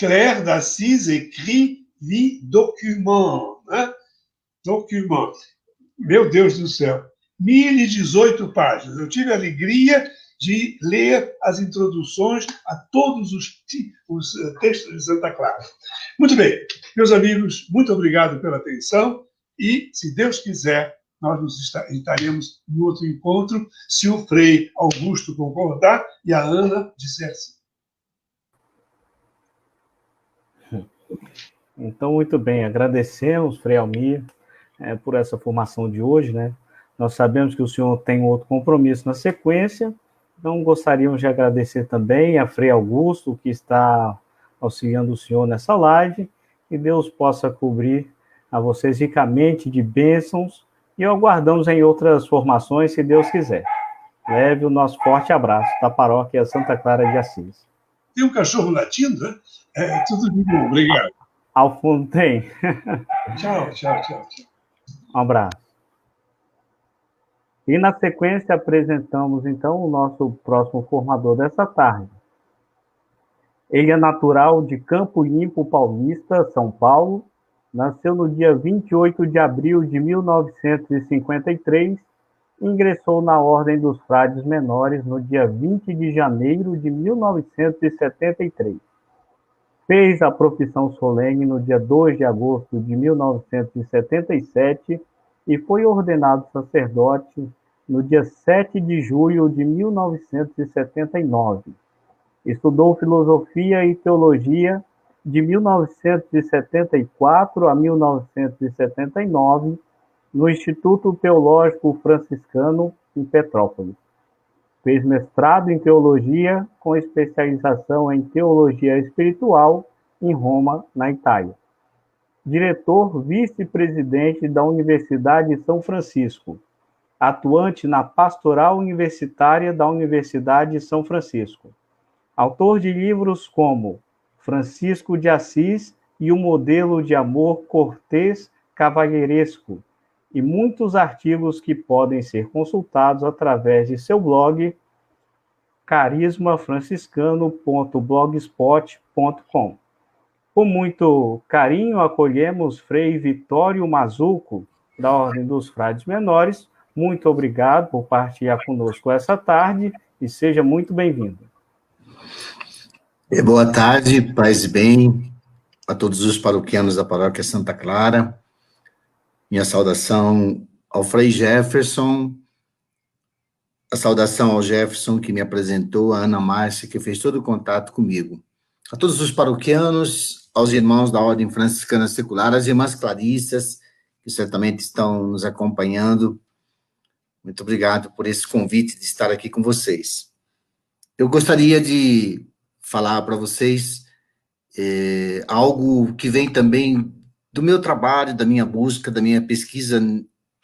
Claire d'Assise écrit les documents. Né? Document. Meu Deus do céu! 1018 páginas. Eu tive a alegria de ler as introduções a todos os textos de Santa Clara. Muito bem, meus amigos, muito obrigado pela atenção e, se Deus quiser, nós estaremos em outro encontro, se o Frei Augusto concordar e a Ana disser sim. Então, muito bem, agradecemos, Frei Almir, por essa formação de hoje, né? Nós sabemos que o senhor tem outro compromisso na sequência, então gostaríamos de agradecer também a Frei Augusto, que está auxiliando o senhor nessa live, que Deus possa cobrir a vocês ricamente de bênçãos, e aguardamos em outras formações, se Deus quiser. Leve o nosso forte abraço da Paróquia Santa Clara de Assis. Tem um cachorro latindo, né? Tudo de bom, obrigado. Ao fundo tem. Tchau. Um abraço. E na sequência apresentamos então o nosso próximo formador dessa tarde. Ele é natural de Campo Limpo Paulista, São Paulo. Nasceu no dia 28 de abril de 1953 e ingressou na Ordem dos Frades Menores no dia 20 de janeiro de 1973. Fez a profissão solene no dia 2 de agosto de 1977 e foi ordenado sacerdote no dia 7 de julho de 1979. Estudou filosofia e teologia de 1974 a 1979 no Instituto Teológico Franciscano, em Petrópolis. Fez mestrado em teologia com especialização em teologia espiritual em Roma, na Itália. Diretor vice-presidente da Universidade de São Francisco, atuante na Pastoral Universitária da Universidade de São Francisco. Autor de livros como Francisco de Assis e o Modelo de Amor Cortês Cavalheiresco, e muitos artigos que podem ser consultados através de seu blog carismafranciscano.blogspot.com. Com muito carinho acolhemos Frei Vitório Mazuco, da Ordem dos Frades Menores. Muito obrigado por partilhar conosco essa tarde e seja muito bem-vindo. Boa tarde, paz e bem a todos os paroquianos da Paróquia Santa Clara. Minha saudação ao Frei Jefferson, a saudação ao Jefferson que me apresentou, a Ana Márcia que fez todo o contato comigo. A todos os paroquianos, aos irmãos da Ordem Franciscana Secular, às irmãs clarissas, que certamente estão nos acompanhando. Muito obrigado por esse convite de estar aqui com vocês. Eu gostaria de falar para vocês algo que vem também do meu trabalho, da minha busca, da minha pesquisa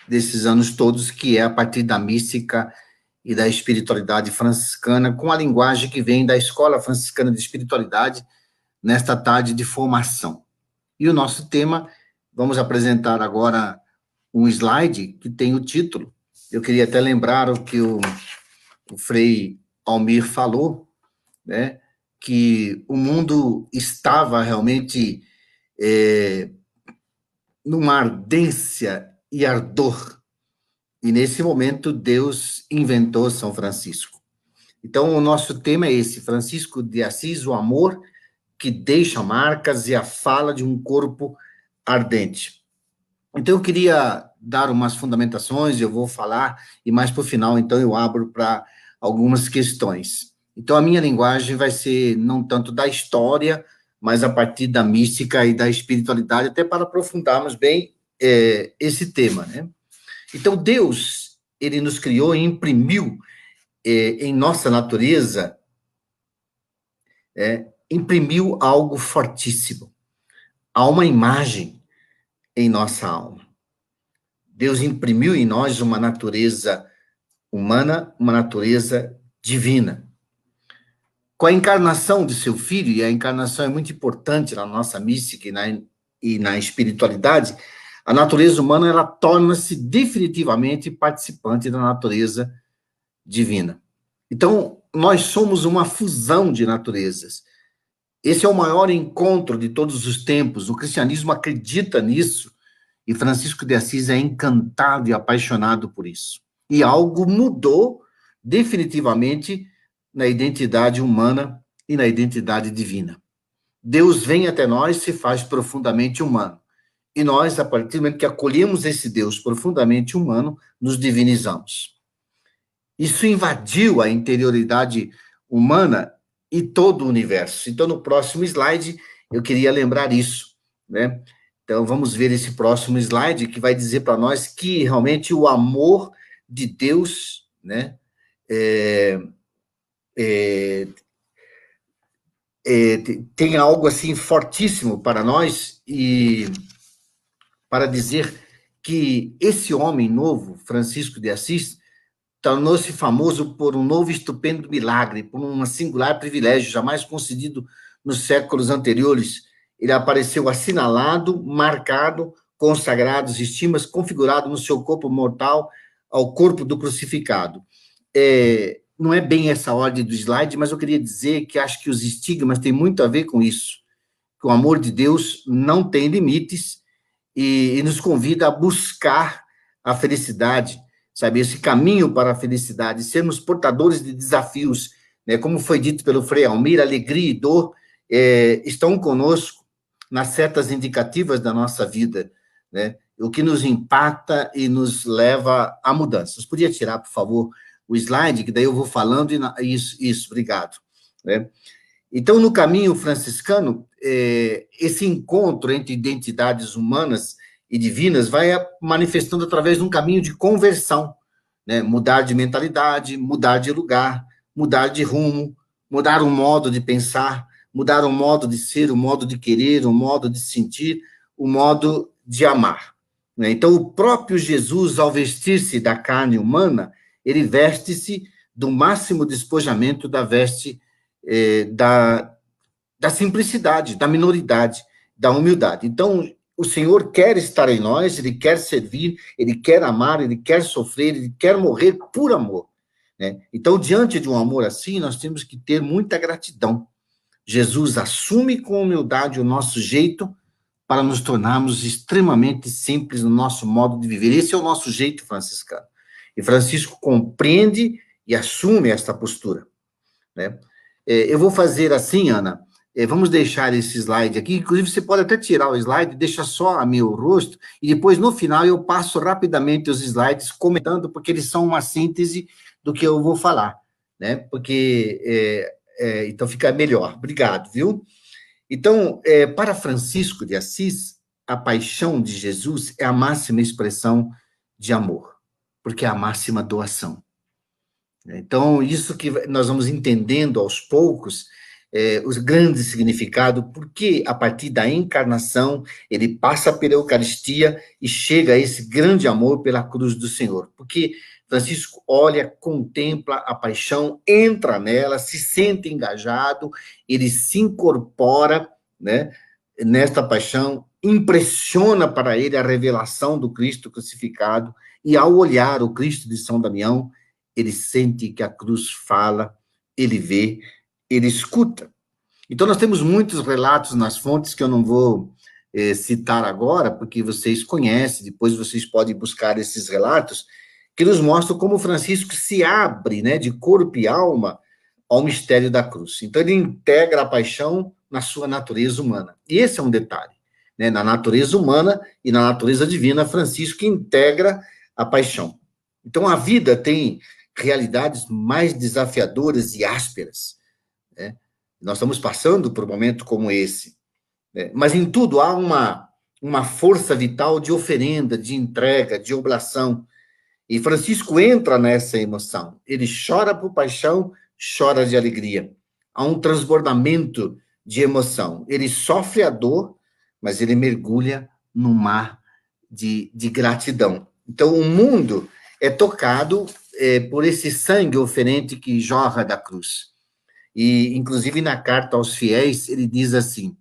desses anos todos, que é a partir da mística e da espiritualidade franciscana, com a linguagem que vem da Escola Franciscana de Espiritualidade, nesta tarde de formação. E o nosso tema, vamos apresentar agora um slide que tem o título. Eu queria até lembrar o que o Frei Almir falou, né, que o mundo estava realmente numa ardência e ardor, e nesse momento Deus inventou São Francisco. Então o nosso tema é esse, Francisco de Assis, o amor que deixa marcas e a fala de um corpo ardente. Então eu queria dar umas fundamentações, eu vou falar, e mais para o final, então eu abro para algumas questões. Então a minha linguagem vai ser não tanto da história, mas a partir da mística e da espiritualidade, até para aprofundarmos bem esse tema, né? Então Deus, ele nos criou e imprimiu em nossa natureza, imprimiu algo fortíssimo. Há uma imagem em nossa alma. Deus imprimiu em nós uma natureza humana, uma natureza divina. Com a encarnação de seu filho, e a encarnação é muito importante na nossa mística e na espiritualidade, a natureza humana ela torna-se definitivamente participante da natureza divina. Então, nós somos uma fusão de naturezas. Esse é o maior encontro de todos os tempos. O cristianismo acredita nisso, e Francisco de Assis é encantado e apaixonado por isso. E algo mudou definitivamente na identidade humana e na identidade divina. Deus vem até nós e se faz profundamente humano. E nós, a partir do momento que acolhemos esse Deus profundamente humano, nos divinizamos. Isso invadiu a interioridade humana e todo o universo. Então, no próximo slide, eu queria lembrar isso, né? Então, vamos ver esse próximo slide, que vai dizer para nós que, realmente, o amor de Deus, né, tem algo, assim, fortíssimo para nós, e para dizer que esse homem novo, Francisco de Assis, tornou-se famoso por um novo e estupendo milagre, por um singular privilégio jamais concedido nos séculos anteriores. Ele apareceu assinalado, marcado, consagrado, estigmas, configurado no seu corpo mortal ao corpo do crucificado. Não é bem essa ordem do slide, mas eu queria dizer que acho que os estigmas têm muito a ver com isso, que o amor de Deus não tem limites e nos convida a buscar a felicidade, sabe, esse caminho para a felicidade, sermos portadores de desafios, né? Como foi dito pelo Frei Almir, alegria e dor estão conosco nas setas indicativas da nossa vida, né? O que nos impacta e nos leva a mudanças. Podia tirar, por favor, o slide, que daí eu vou falando, isso, obrigado. Né? Então, no caminho franciscano, esse encontro entre identidades humanas e divinas vai manifestando através de um caminho de conversão, né? Mudar de mentalidade, mudar de lugar, mudar de rumo, mudar o modo de pensar, mudar o modo de ser, o modo de querer, o modo de sentir, o modo de amar. Né? Então, o próprio Jesus, ao vestir-se da carne humana, ele veste-se do máximo despojamento da veste da simplicidade, da minoridade, da humildade. Então, o Senhor quer estar em nós, ele quer servir, ele quer amar, ele quer sofrer, ele quer morrer por amor. Né? Então, diante de um amor assim, nós temos que ter muita gratidão. Jesus assume com humildade o nosso jeito para nos tornarmos extremamente simples no nosso modo de viver. Esse é o nosso jeito franciscano. E Francisco compreende e assume esta postura. Né? Eu vou fazer assim, Ana, vamos deixar esse slide aqui, inclusive você pode até tirar o slide, deixa só a meu rosto, e depois no final eu passo rapidamente os slides comentando, porque eles são uma síntese do que eu vou falar, né? Porque, então fica melhor. Obrigado, viu? Então, para Francisco de Assis, a paixão de Jesus é a máxima expressão de amor. porque é a máxima doação. Então, isso que nós vamos entendendo aos poucos, o grande significado, porque a partir da encarnação, ele passa pela Eucaristia e chega a esse grande amor pela cruz do Senhor. Porque Francisco olha, contempla a paixão, entra nela, se sente engajado, ele se incorpora, né, nesta paixão, impressiona para ele a revelação do Cristo crucificado, e ao olhar o Cristo de São Damião, ele sente que a cruz fala, ele vê, ele escuta. Então, nós temos muitos relatos nas fontes que eu não vou citar agora, porque vocês conhecem, depois vocês podem buscar esses relatos, que nos mostram como Francisco se abre, né, de corpo e alma ao mistério da cruz. Então, ele integra a paixão na sua natureza humana. E esse é um detalhe, né? Na natureza humana e na natureza divina, Francisco integra a paixão. Então, a vida tem realidades mais desafiadoras e ásperas, né? Nós estamos passando por um momento como esse, né? Mas em tudo há uma força vital de oferenda, de entrega, de oblação. E Francisco entra nessa emoção. Ele chora por paixão, chora de alegria. Há um transbordamento de emoção. Ele sofre a dor, mas ele mergulha no mar de gratidão. Então, o mundo é tocado por esse sangue oferente que jorra da cruz. E, inclusive, na carta aos fiéis, ele diz assim: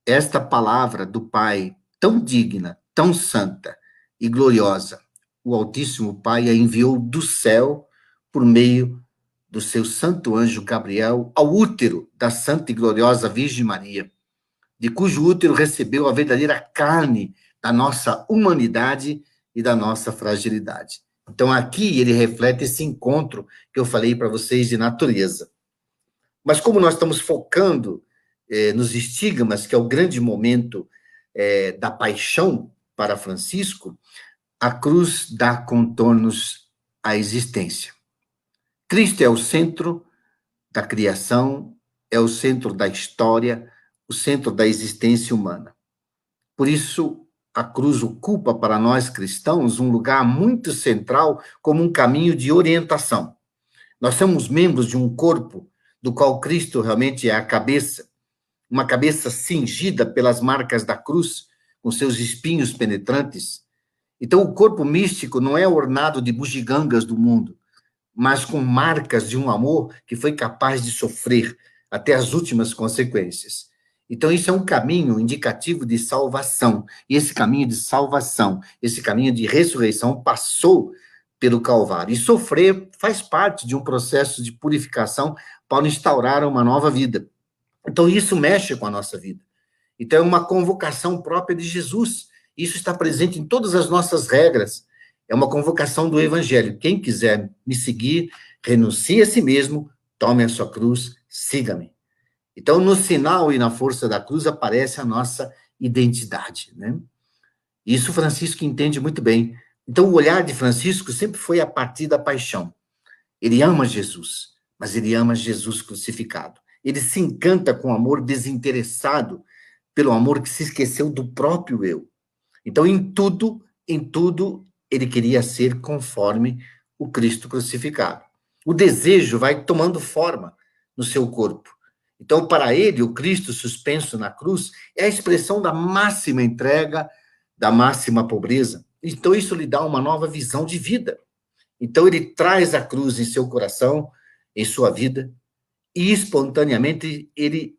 esta palavra do Pai, tão digna, tão santa e gloriosa, o Altíssimo Pai a enviou do céu por meio do seu santo anjo Gabriel ao útero da santa e gloriosa Virgem Maria, de cujo útero recebeu a verdadeira carne da nossa humanidade e da nossa fragilidade. Então, aqui ele reflete esse encontro que eu falei para vocês de natureza. Mas como nós estamos focando nos estigmas, que é o grande momento da paixão para Francisco, a cruz dá contornos à existência. Cristo é o centro da criação, é o centro da história, o centro da existência humana. Por isso, a cruz ocupa para nós cristãos um lugar muito central como um caminho de orientação. Nós somos membros de um corpo do qual Cristo realmente é a cabeça, uma cabeça cingida pelas marcas da cruz, com seus espinhos penetrantes. Então, o corpo místico não é ornado de bugigangas do mundo, mas com marcas de um amor que foi capaz de sofrer até as últimas consequências. Então, isso é um caminho indicativo de salvação. E esse caminho de salvação, esse caminho de ressurreição passou pelo Calvário. E sofrer faz parte de um processo de purificação para instaurar uma nova vida. Então, isso mexe com a nossa vida. Então, é uma convocação própria de Jesus. Isso está presente em todas as nossas regras. É uma convocação do Evangelho. Quem quiser me seguir, renuncie a si mesmo, tome a sua cruz, siga-me. Então, no sinal e na força da cruz aparece a nossa identidade, né? Isso Francisco entende muito bem. Então, o olhar de Francisco sempre foi a partir da paixão. Ele ama Jesus, mas ele ama Jesus crucificado. Ele se encanta com o amor desinteressado, pelo amor que se esqueceu do próprio eu. Então, em tudo, ele queria ser conforme o Cristo crucificado. O desejo vai tomando forma no seu corpo. Então, para ele, o Cristo suspenso na cruz é a expressão da máxima entrega, da máxima pobreza. Então, isso lhe dá uma nova visão de vida. Então, ele traz a cruz em seu coração, em sua vida, e espontaneamente ele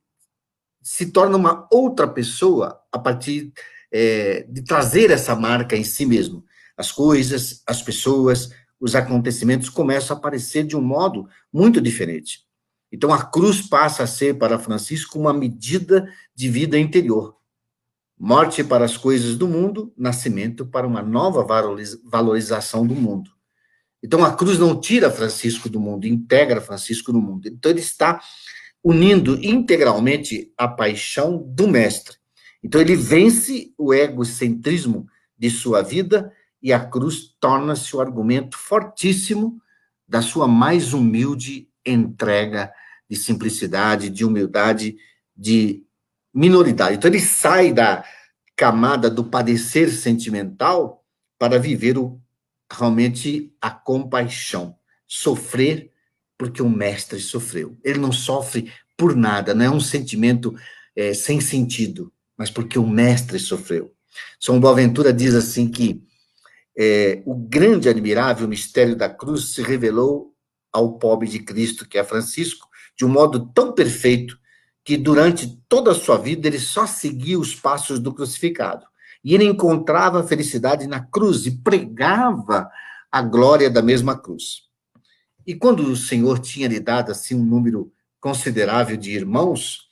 se torna uma outra pessoa a partir de trazer essa marca em si mesmo. As coisas, as pessoas, os acontecimentos começam a aparecer de um modo muito diferente. Então, a cruz passa a ser, para Francisco, uma medida de vida interior. Morte para as coisas do mundo, nascimento para uma nova valorização do mundo. Então, a cruz não tira Francisco do mundo, integra Francisco no mundo. Então, ele está unindo integralmente a paixão do mestre. Então, ele vence o egocentrismo de sua vida e a cruz torna-se o argumento fortíssimo da sua mais humilde entrega de simplicidade, de humildade, de minoridade. Então, ele sai da camada do padecer sentimental para viver o realmente a compaixão. Sofrer porque o mestre sofreu. Ele não sofre por nada, não é um sentimento sem sentido, mas porque o mestre sofreu. São Boaventura diz assim que o grande e admirável mistério da cruz se revelou ao pobre de Cristo, que é Francisco, de um modo tão perfeito que durante toda a sua vida ele só seguia os passos do crucificado. E ele encontrava a felicidade na cruz e pregava a glória da mesma cruz. E quando o Senhor tinha lhe dado assim um número considerável de irmãos,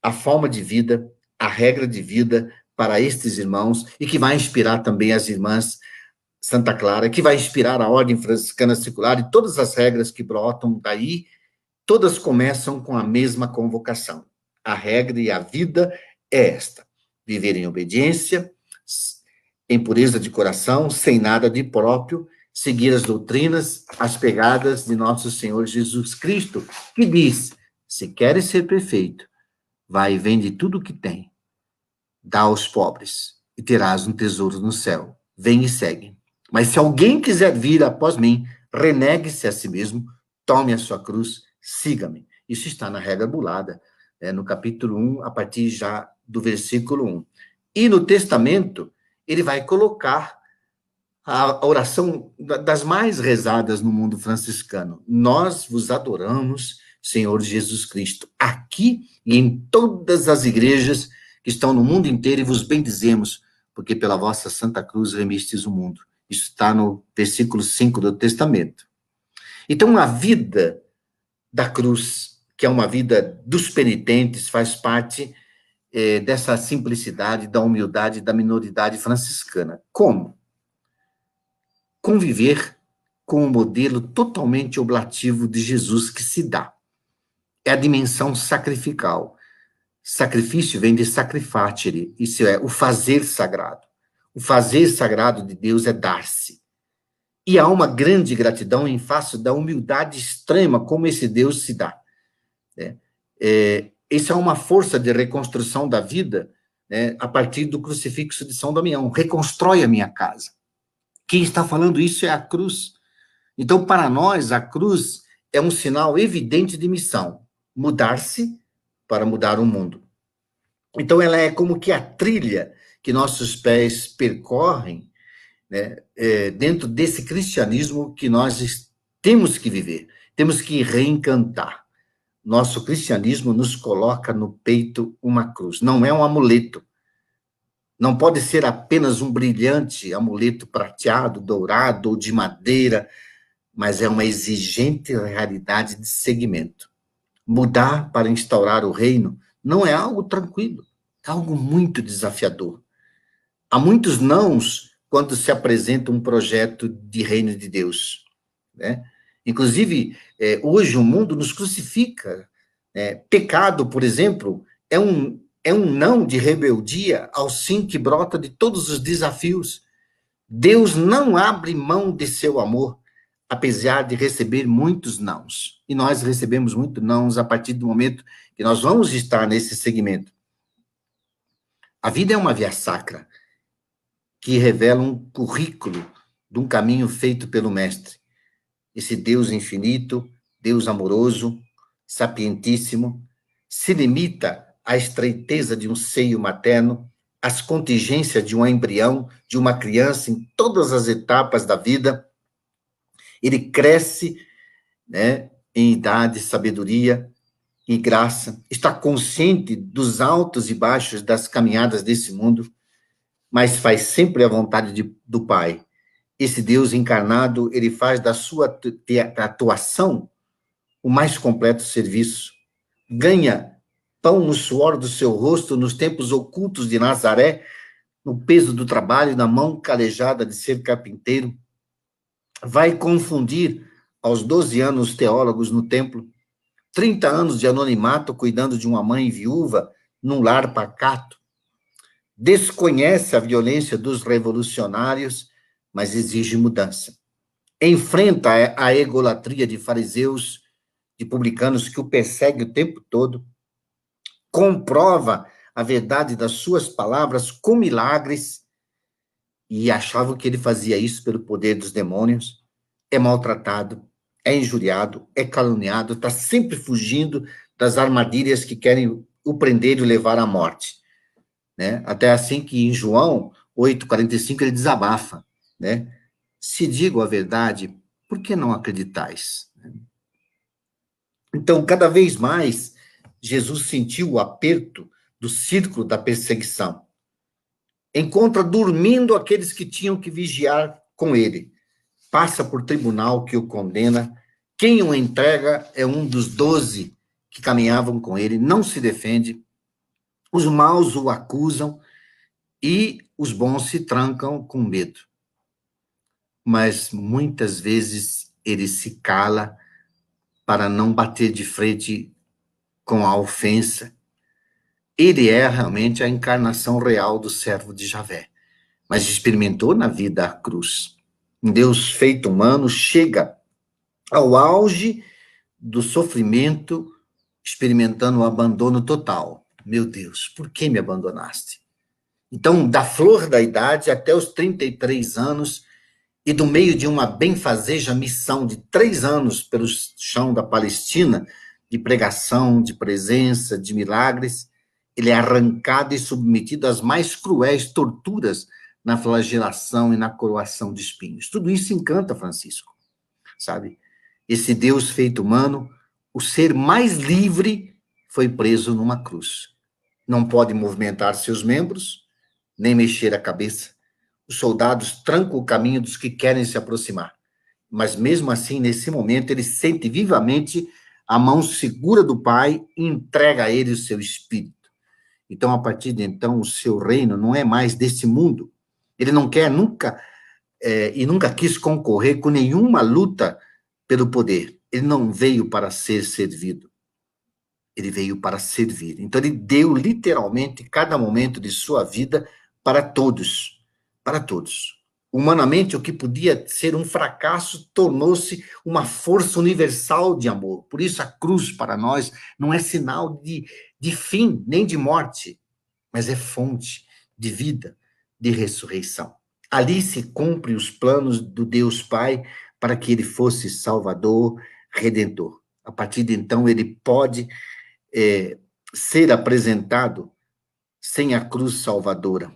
a forma de vida, a regra de vida para estes irmãos, e que vai inspirar também as irmãs Santa Clara, que vai inspirar a Ordem Franciscana Secular, e todas as regras que brotam daí, todas começam com a mesma convocação. A regra e a vida é esta: viver em obediência, em pureza de coração, sem nada de próprio, seguir as doutrinas, as pegadas de nosso Senhor Jesus Cristo, que diz: se queres ser perfeito, vai e vende tudo o que tem, dá aos pobres, e terás um tesouro no céu. Vem e segue. Mas se alguém quiser vir após mim, renegue-se a si mesmo, tome a sua cruz, siga-me. Isso está na regra bulada, no capítulo 1, a partir já do versículo 1. E no testamento, ele vai colocar a oração das mais rezadas no mundo franciscano. Nós vos adoramos, Senhor Jesus Cristo, aqui e em todas as igrejas que estão no mundo inteiro, e vos bendizemos, porque pela vossa Santa Cruz remistes o mundo. Isso está no versículo 5 do Testamento. Então, a vida da cruz, que é uma vida dos penitentes, faz parte dessa simplicidade, da humildade, da minoridade franciscana. Como? Conviver com o modelo totalmente oblativo de Jesus que se dá. É a dimensão sacrificial. Sacrifício vem de sacrificere, isso é, o fazer sagrado. O fazer sagrado de Deus é dar-se. E há uma grande gratidão em face da humildade extrema como esse Deus se dá. Essa é uma força de reconstrução da vida, a partir do crucifixo de São Damião. Reconstrói a minha casa. Quem está falando isso é a cruz. Então, para nós, a cruz é um sinal evidente de missão. Mudar-se para mudar o mundo. Então, ela é como que a trilha que nossos pés percorrem, dentro desse cristianismo que nós temos que viver, temos que reencantar. Nosso cristianismo nos coloca no peito uma cruz, não é um amuleto. Não pode ser apenas um brilhante amuleto prateado, dourado ou de madeira, mas é uma exigente realidade de seguimento. Mudar para instaurar o reino não é algo tranquilo, é algo muito desafiador. Há muitos nãos quando se apresenta um projeto de reino de Deus. Inclusive, hoje o mundo nos crucifica. Pecado, por exemplo, é um não de rebeldia ao sim que brota de todos os desafios. Deus não abre mão de seu amor, apesar de receber muitos nãos. E nós recebemos muitos nãos a partir do momento que nós vamos estar nesse segmento. A vida é uma via sacra, que revela um currículo de um caminho feito pelo Mestre. Esse Deus infinito, Deus amoroso, sapientíssimo, se limita à estreiteza de um seio materno, às contingências de um embrião, de uma criança em todas as etapas da vida. Ele cresce, em idade, sabedoria e graça, está consciente dos altos e baixos das caminhadas desse mundo, mas faz sempre a vontade do Pai. Esse Deus encarnado, ele faz da sua atuação o mais completo serviço. Ganha pão no suor do seu rosto, nos tempos ocultos de Nazaré, no peso do trabalho, na mão calejada de ser carpinteiro. Vai confundir, aos 12 anos, teólogos no templo, 30 anos de anonimato cuidando de uma mãe viúva num lar pacato. Desconhece a violência dos revolucionários, mas exige mudança. Enfrenta a egolatria de fariseus, de publicanos que o persegue o tempo todo. Comprova a verdade das suas palavras com milagres e achavam que ele fazia isso pelo poder dos demônios, é maltratado, é injuriado, é caluniado, está sempre fugindo das armadilhas que querem o prender e o levar à morte, né? Até assim que em João 8:45 ele desabafa, né? Se digo a verdade, por que não acreditais? Então, cada vez mais, Jesus sentiu o aperto do círculo da perseguição. Encontra dormindo aqueles que tinham que vigiar com ele. Passa por tribunal que o condena. Quem o entrega é um dos 12 que caminhavam com ele, não se defende. Os maus o acusam e os bons se trancam com medo. Mas muitas vezes ele se cala para não bater de frente com a ofensa. Ele é realmente a encarnação real do servo de Javé, mas experimentou na vida a cruz. Um Deus feito humano chega ao auge do sofrimento, experimentando o abandono total. Meu Deus, por que me abandonaste? Então, da flor da idade até os 33 anos, e do meio de uma benfazeja missão de 3 anos pelo chão da Palestina, de pregação, de presença, de milagres, ele é arrancado e submetido às mais cruéis torturas na flagelação e na coroação de espinhos. Tudo isso encanta Francisco, sabe? Esse Deus feito humano, o ser mais livre, foi preso numa cruz. Não pode movimentar seus membros, nem mexer a cabeça. Os soldados trancam o caminho dos que querem se aproximar. Mas mesmo assim, nesse momento, ele sente vivamente a mão segura do Pai e entrega a ele o seu espírito. Então, a partir de então, o seu reino não é mais desse mundo. Ele não quer nunca, e nunca quis concorrer com nenhuma luta pelo poder. Ele não veio para ser servido. Ele veio para servir. Então, ele deu literalmente cada momento de sua vida para todos. Para todos. Humanamente, o que podia ser um fracasso tornou-se uma força universal de amor. Por isso, a cruz para nós não é sinal de fim, nem de morte, mas é fonte de vida, de ressurreição. Ali se cumpre os planos do Deus Pai para que ele fosse Salvador, Redentor. A partir de então, ele pode ser apresentado sem a cruz salvadora.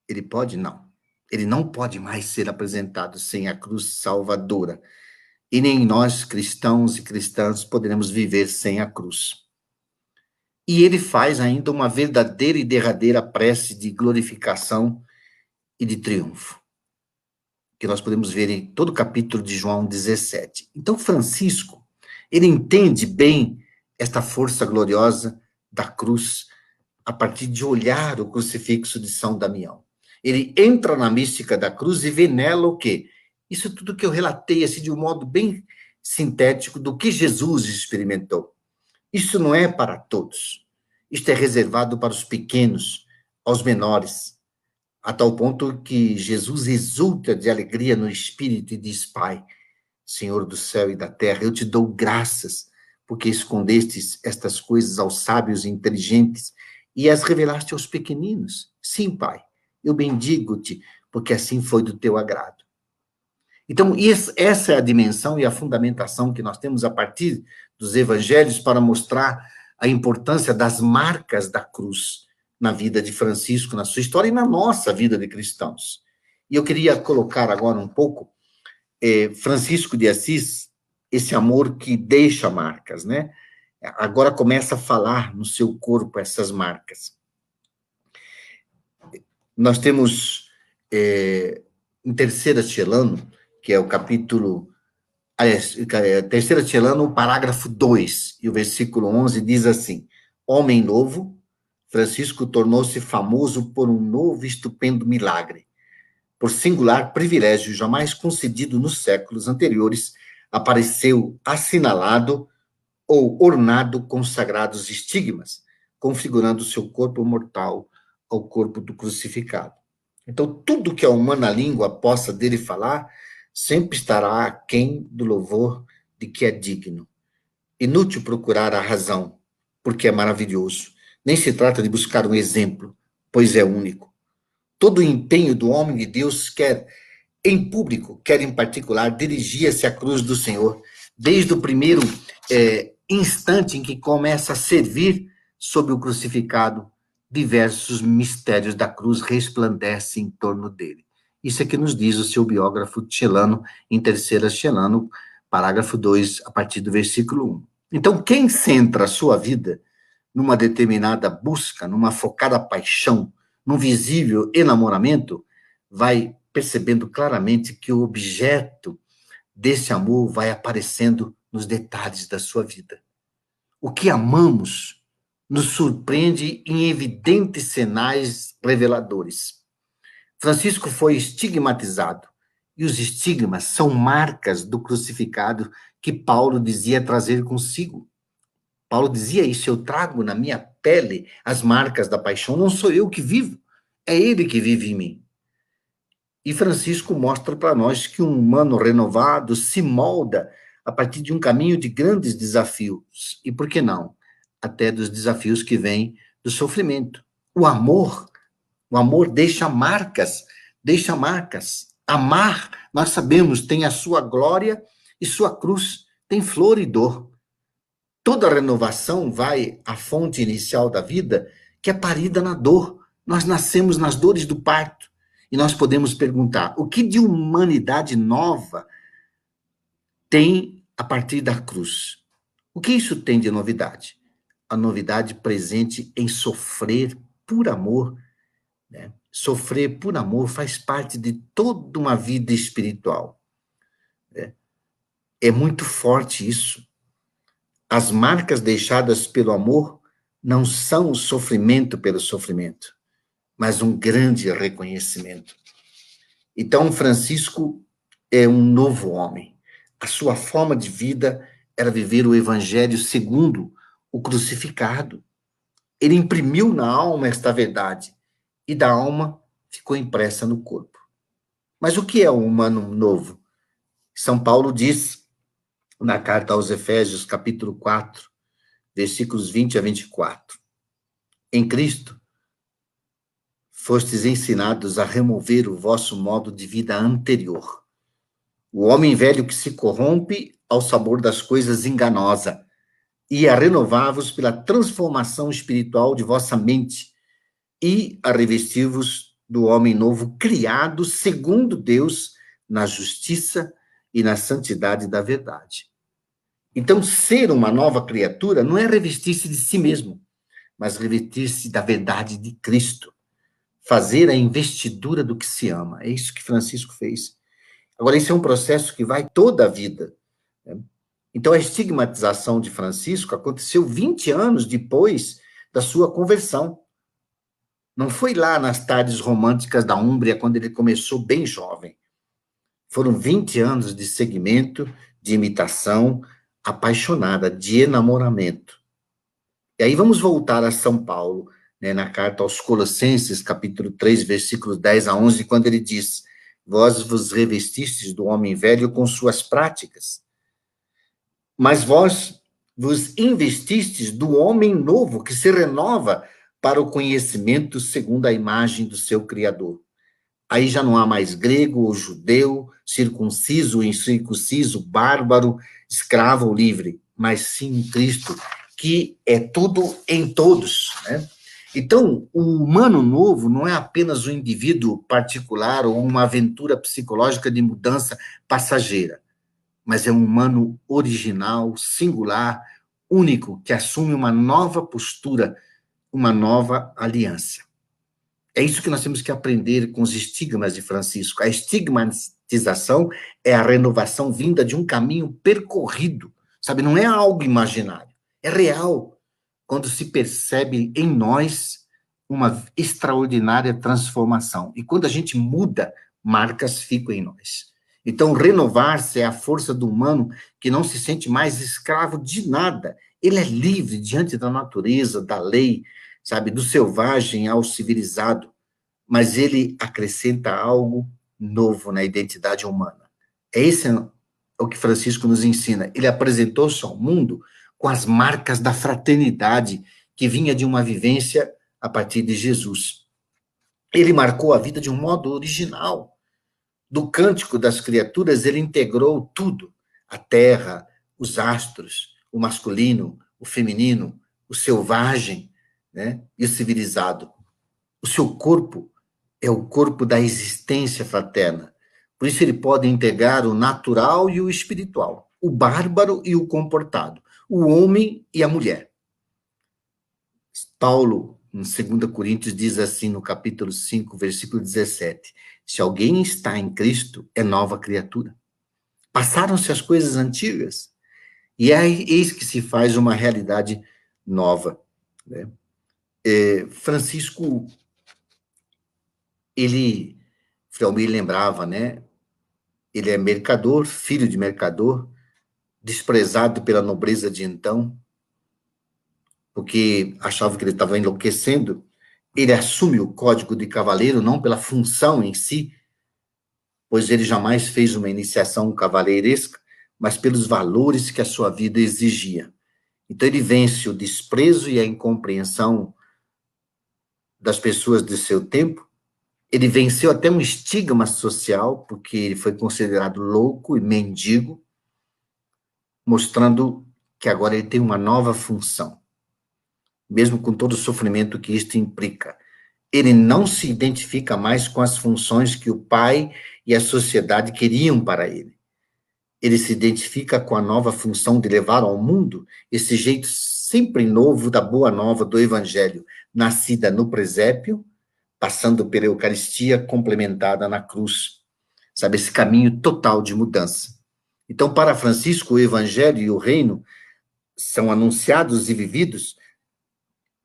Ele pode? Não. Ele não pode mais ser apresentado sem a cruz salvadora. E nem nós, cristãos e cristãs, poderemos viver sem a cruz. E ele faz ainda uma verdadeira e derradeira prece de glorificação e de triunfo, que nós podemos ver em todo o capítulo de João 17. Então, Francisco, ele entende bem esta força gloriosa da cruz a partir de olhar o crucifixo de São Damião. Ele entra na mística da cruz e vê nela o quê? Isso tudo que eu relatei, assim, de um modo bem sintético, do que Jesus experimentou. Isso não é para todos. Isto é reservado para os pequenos, aos menores, a tal ponto que Jesus exulta de alegria no espírito e diz: Pai, Senhor do céu e da terra, eu te dou graças, porque escondestes estas coisas aos sábios e inteligentes e as revelaste aos pequeninos. Sim, Pai, eu bendigo-te, porque assim foi do teu agrado. Então, essa é a dimensão e a fundamentação que nós temos a partir dos evangelhos para mostrar a importância das marcas da cruz na vida de Francisco, na sua história e na nossa vida de cristãos. E eu queria colocar agora um pouco Francisco de Assis, esse amor que deixa marcas, né? Agora começa a falar no seu corpo essas marcas. Nós temos em Terceira Celano, que é o capítulo... Terceira Celano, o parágrafo 2, e o versículo 11 diz assim: Homem novo, Francisco tornou-se famoso por um novo e estupendo milagre. Por singular privilégio jamais concedido nos séculos anteriores, apareceu assinalado ou ornado com sagrados estigmas, configurando seu corpo mortal ao corpo do crucificado. Então, tudo que a humana língua possa dele falar, sempre estará aquém do louvor de que é digno. Inútil procurar a razão, porque é maravilhoso. Nem se trata de buscar um exemplo, pois é único. todo o empenho do homem de Deus, quer em público, quer em particular, dirigia-se à cruz do Senhor, desde o primeiro instante em que começa a servir sob o crucificado, diversos mistérios da cruz resplandecem em torno dele. Isso é que nos diz o seu biógrafo Celano, em Terceira Celano, parágrafo 2, a partir do versículo 1. Então, quem centra a sua vida numa determinada busca, numa focada paixão, num visível enamoramento, vai percebendo claramente que o objeto desse amor vai aparecendo nos detalhes da sua vida. O que amamos nos surpreende em evidentes sinais reveladores. Francisco foi estigmatizado, e os estigmas são marcas do crucificado que Paulo dizia trazer consigo. Paulo dizia isso: eu trago na minha pele as marcas da paixão, não sou eu que vivo, é ele que vive em mim. E Francisco mostra para nós que um humano renovado se molda a partir de um caminho de grandes desafios, e por que não? Até dos desafios que vêm do sofrimento. O amor deixa marcas, deixa marcas. Amar, nós sabemos, tem a sua glória e sua cruz, tem flor e dor. Toda renovação vai à fonte inicial da vida, que é parida na dor. Nós nascemos nas dores do parto. E nós podemos perguntar, o que de humanidade nova tem a partir da cruz? O que isso tem de novidade? A novidade presente em sofrer por amor, né? Sofrer por amor faz parte de toda uma vida espiritual, né? É muito forte isso. As marcas deixadas pelo amor não são o sofrimento pelo sofrimento, mas um grande reconhecimento. Então, Francisco é um novo homem. A sua forma de vida era viver o evangelho segundo o crucificado. Ele imprimiu na alma esta verdade, e da alma ficou impressa no corpo. Mas o que é um humano novo? São Paulo diz, na carta aos Efésios, capítulo 4, versículos 20 a 24. Em Cristo, fostes ensinados a remover o vosso modo de vida anterior. O homem velho que se corrompe ao sabor das coisas enganosa, e a renovar-vos pela transformação espiritual de vossa mente, e a revestir-vos do homem novo, criado segundo Deus, na justiça e na santidade da verdade. Então, ser uma nova criatura não é revestir-se de si mesmo, mas revestir-se da verdade de Cristo. Fazer a investidura do que se ama. É isso que Francisco fez. Agora, isso é um processo que vai toda a vida, né? Então, a estigmatização de Francisco aconteceu 20 anos depois da sua conversão. Não foi lá nas tardes românticas da Úmbria, quando ele começou bem jovem. Foram 20 anos de seguimento, de imitação, apaixonada, de enamoramento. E aí vamos voltar a São Paulo, né, na carta aos Colossenses, capítulo 3, versículos 10 a 11, quando ele diz: vós vos revestistes do homem velho com suas práticas, mas vós vos investistes do homem novo, que se renova para o conhecimento segundo a imagem do seu Criador. Aí já não há mais grego ou judeu, circunciso ou incircunciso, bárbaro, escravo ou livre, mas sim Cristo, que é tudo em todos, né? Então, o humano novo não é apenas um indivíduo particular ou uma aventura psicológica de mudança passageira, mas é um humano original, singular, único, que assume uma nova postura, uma nova aliança. É isso que nós temos que aprender com os estigmas de Francisco. A estigmatização é a renovação vinda de um caminho percorrido, sabe? Não é algo imaginário, é real. Quando se percebe em nós uma extraordinária transformação. E quando a gente muda, marcas ficam em nós. Então, renovar-se é a força do humano que não se sente mais escravo de nada. Ele é livre diante da natureza, da lei, sabe, do selvagem ao civilizado. Mas ele acrescenta algo novo na identidade humana. Esse é o que Francisco nos ensina. Ele apresentou-se ao mundo com as marcas da fraternidade que vinha de uma vivência a partir de Jesus. Ele marcou a vida de um modo original. Do cântico das criaturas, ele integrou tudo: a terra, os astros, o masculino, o feminino, o selvagem, né, e o civilizado. O seu corpo é o corpo da existência fraterna. Por isso ele pode integrar o natural e o espiritual, o bárbaro e o comportado, o homem e a mulher. Paulo, em 2 Coríntios, diz assim no capítulo 5, versículo 17: se alguém está em Cristo, é nova criatura. Passaram-se as coisas antigas, e eis que se faz uma realidade nova. Né? Francisco, Flaumir lembrava, né? Ele é mercador, filho de mercador, desprezado pela nobreza de então, porque achava que ele estava enlouquecendo. Ele assume o código de cavaleiro não pela função em si, pois ele jamais fez uma iniciação cavaleiresca, mas pelos valores que a sua vida exigia. Então ele vence o desprezo e a incompreensão das pessoas de seu tempo. Ele venceu até um estigma social, porque ele foi considerado louco e mendigo, mostrando que agora ele tem uma nova função, mesmo com todo o sofrimento que isto implica. Ele não se identifica mais com as funções que o pai e a sociedade queriam para ele. Ele se identifica com a nova função de levar ao mundo esse jeito sempre novo da boa nova do evangelho, nascida no presépio, passando pela Eucaristia, complementada na cruz. Sabe, esse caminho total de mudança. Então, para Francisco, o evangelho e o reino são anunciados e vividos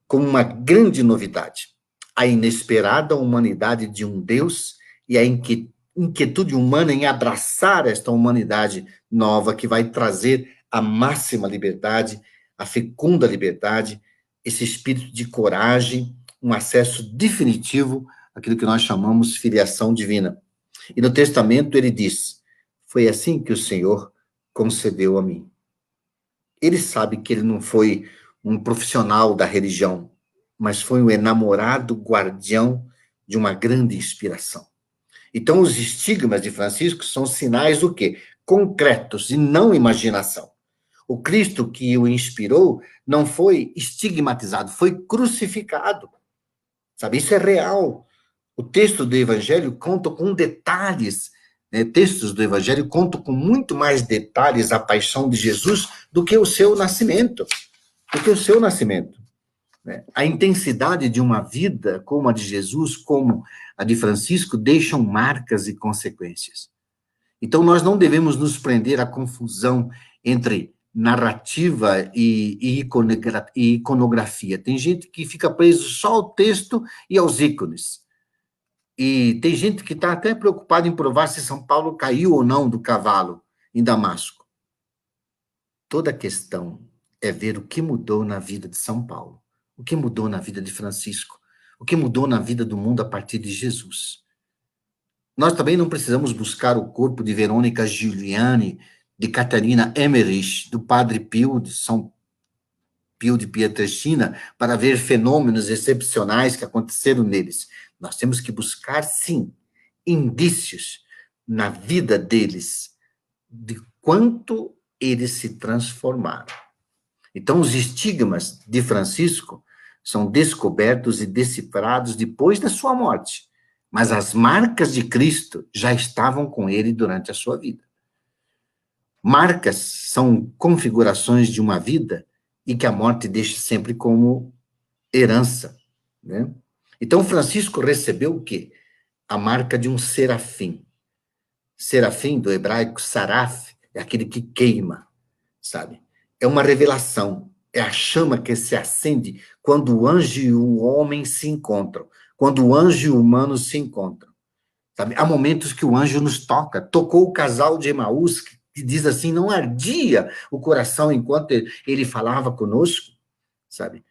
como uma grande novidade. A inesperada humanidade de um Deus e a inquietude humana em abraçar esta humanidade nova que vai trazer a máxima liberdade, a fecunda liberdade, esse espírito de coragem, um acesso definitivo àquilo que nós chamamos filiação divina. E no Testamento ele diz: foi assim que o Senhor concedeu a mim. Ele sabe que ele não foi um profissional da religião, mas foi um enamorado guardião de uma grande inspiração. Então, os estigmas de Francisco são sinais do quê? Concretos e não imaginação. O Cristo que o inspirou não foi estigmatizado, foi crucificado. Sabe, isso é real. O texto do Evangelho conta com detalhes, né? Textos do Evangelho contam com muito mais detalhes a paixão de Jesus do que o seu nascimento. Né? A intensidade de uma vida como a de Jesus, como a de Francisco, deixam marcas e consequências. Então, nós não devemos nos prender à confusão entre narrativa e iconografia. Tem gente que fica preso só ao texto e aos ícones. E tem gente que está até preocupada em provar se São Paulo caiu ou não do cavalo em Damasco. Toda a questão é ver o que mudou na vida de São Paulo, o que mudou na vida de Francisco, o que mudou na vida do mundo a partir de Jesus. Nós também não precisamos buscar o corpo de Verônica Giuliani, de Catarina Emmerich, do Padre Pio, de São Pio de Pietrelcina, para ver fenômenos excepcionais que aconteceram neles. Nós temos que buscar, sim, indícios na vida deles, de quanto eles se transformaram. Então, os estigmas de Francisco são descobertos e decifrados depois da sua morte, mas as marcas de Cristo já estavam com ele durante a sua vida. Marcas são configurações de uma vida e que a morte deixa sempre como herança, né? Então, Francisco recebeu o quê? A marca de um serafim. Serafim, do hebraico saraf, é aquele que queima, sabe? É uma revelação, é a chama que se acende quando o anjo e o homem se encontram, quando o anjo e o humano se encontram, sabe? Há momentos que o anjo nos toca, tocou o casal de Emaús, que diz assim, não ardia o coração enquanto ele falava conosco, sabe?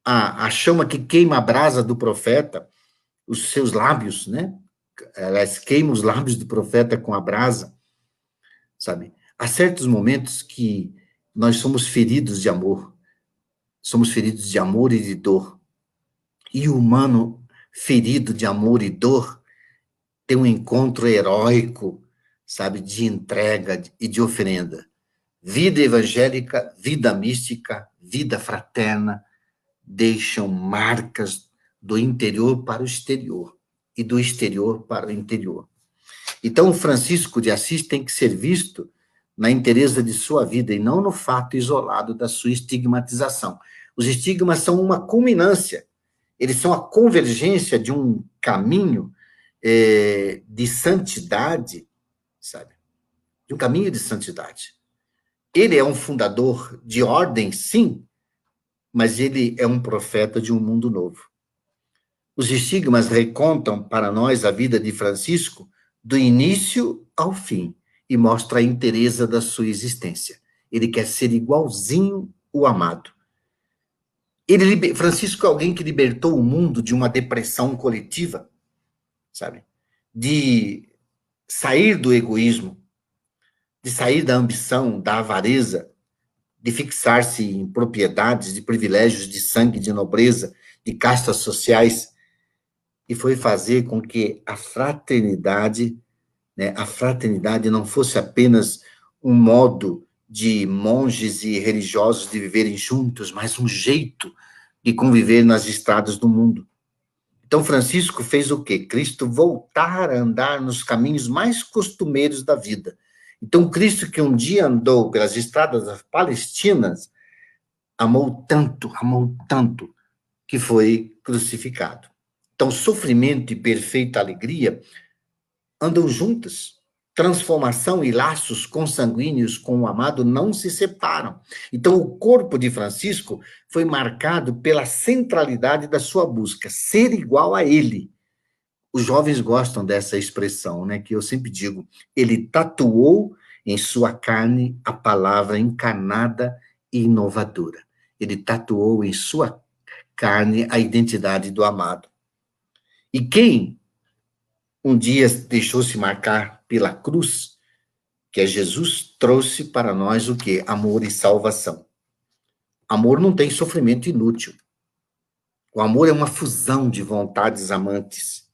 A chama que queima a brasa do profeta, os seus lábios, né? Elas queimam os lábios do profeta com a brasa, sabe? Há certos momentos que nós somos feridos de amor e de dor, e o humano ferido de amor e dor, ter um encontro heróico, sabe, de entrega e de oferenda. Vida evangélica, vida mística, vida fraterna, deixam marcas do interior para o exterior e do exterior para o interior. Então, o Francisco de Assis tem que ser visto na inteireza de sua vida e não no fato isolado da sua estigmatização. Os estigmas são uma culminância, eles são a convergência de um caminho de santidade, sabe? De um caminho de santidade. Ele é um fundador de ordem, sim, mas ele é um profeta de um mundo novo. Os estigmas recontam para nós a vida de Francisco do início ao fim e mostra a inteireza da sua existência. Ele quer ser igualzinho o amado. Francisco é alguém que libertou o mundo de uma depressão coletiva, sabe? De sair do egoísmo, de sair da ambição, da avareza, de fixar-se em propriedades, de privilégios, de sangue, de nobreza, de castas sociais, e foi fazer com que a fraternidade não fosse apenas um modo de monges e religiosos de viverem juntos, mas um jeito de conviver nas estradas do mundo. Então, Francisco fez o quê? Cristo voltar a andar nos caminhos mais costumeiros da vida. Então, Cristo que um dia andou pelas estradas palestinas, amou tanto, que foi crucificado. Então, sofrimento e perfeita alegria andam juntas. Transformação e laços consanguíneos com o amado não se separam. Então, o corpo de Francisco foi marcado pela centralidade da sua busca, ser igual a ele. Os jovens gostam dessa expressão, né, que eu sempre digo, ele tatuou em sua carne a palavra encarnada e inovadora. Ele tatuou em sua carne a identidade do amado. E quem um dia deixou-se marcar pela cruz, que é Jesus, trouxe para nós o quê? Amor e salvação. Amor não tem sofrimento inútil. O amor é uma fusão de vontades amantes.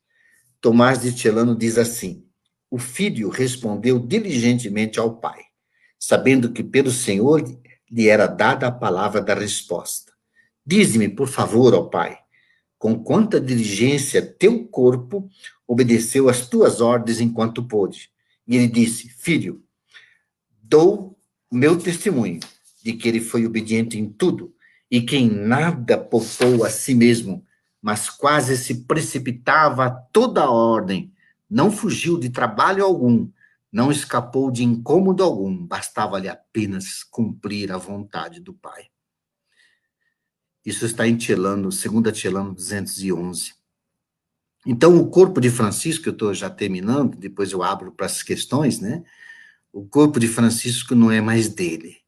Tomás de Celano diz assim: o filho respondeu diligentemente ao pai, sabendo que pelo Senhor lhe era dada a palavra da resposta. Dize-me, por favor, ó pai, com quanta diligência teu corpo obedeceu às tuas ordens enquanto pôde. E ele disse: filho, dou meu testemunho de que ele foi obediente em tudo e que em nada poupou a si mesmo, mas quase se precipitava a toda a ordem, não fugiu de trabalho algum, não escapou de incômodo algum, bastava-lhe apenas cumprir a vontade do Pai. Isso está em Celano, 2 Celano 211. Então, o corpo de Francisco, eu estou já terminando, depois eu abro para as questões, né? O corpo de Francisco não é mais dele,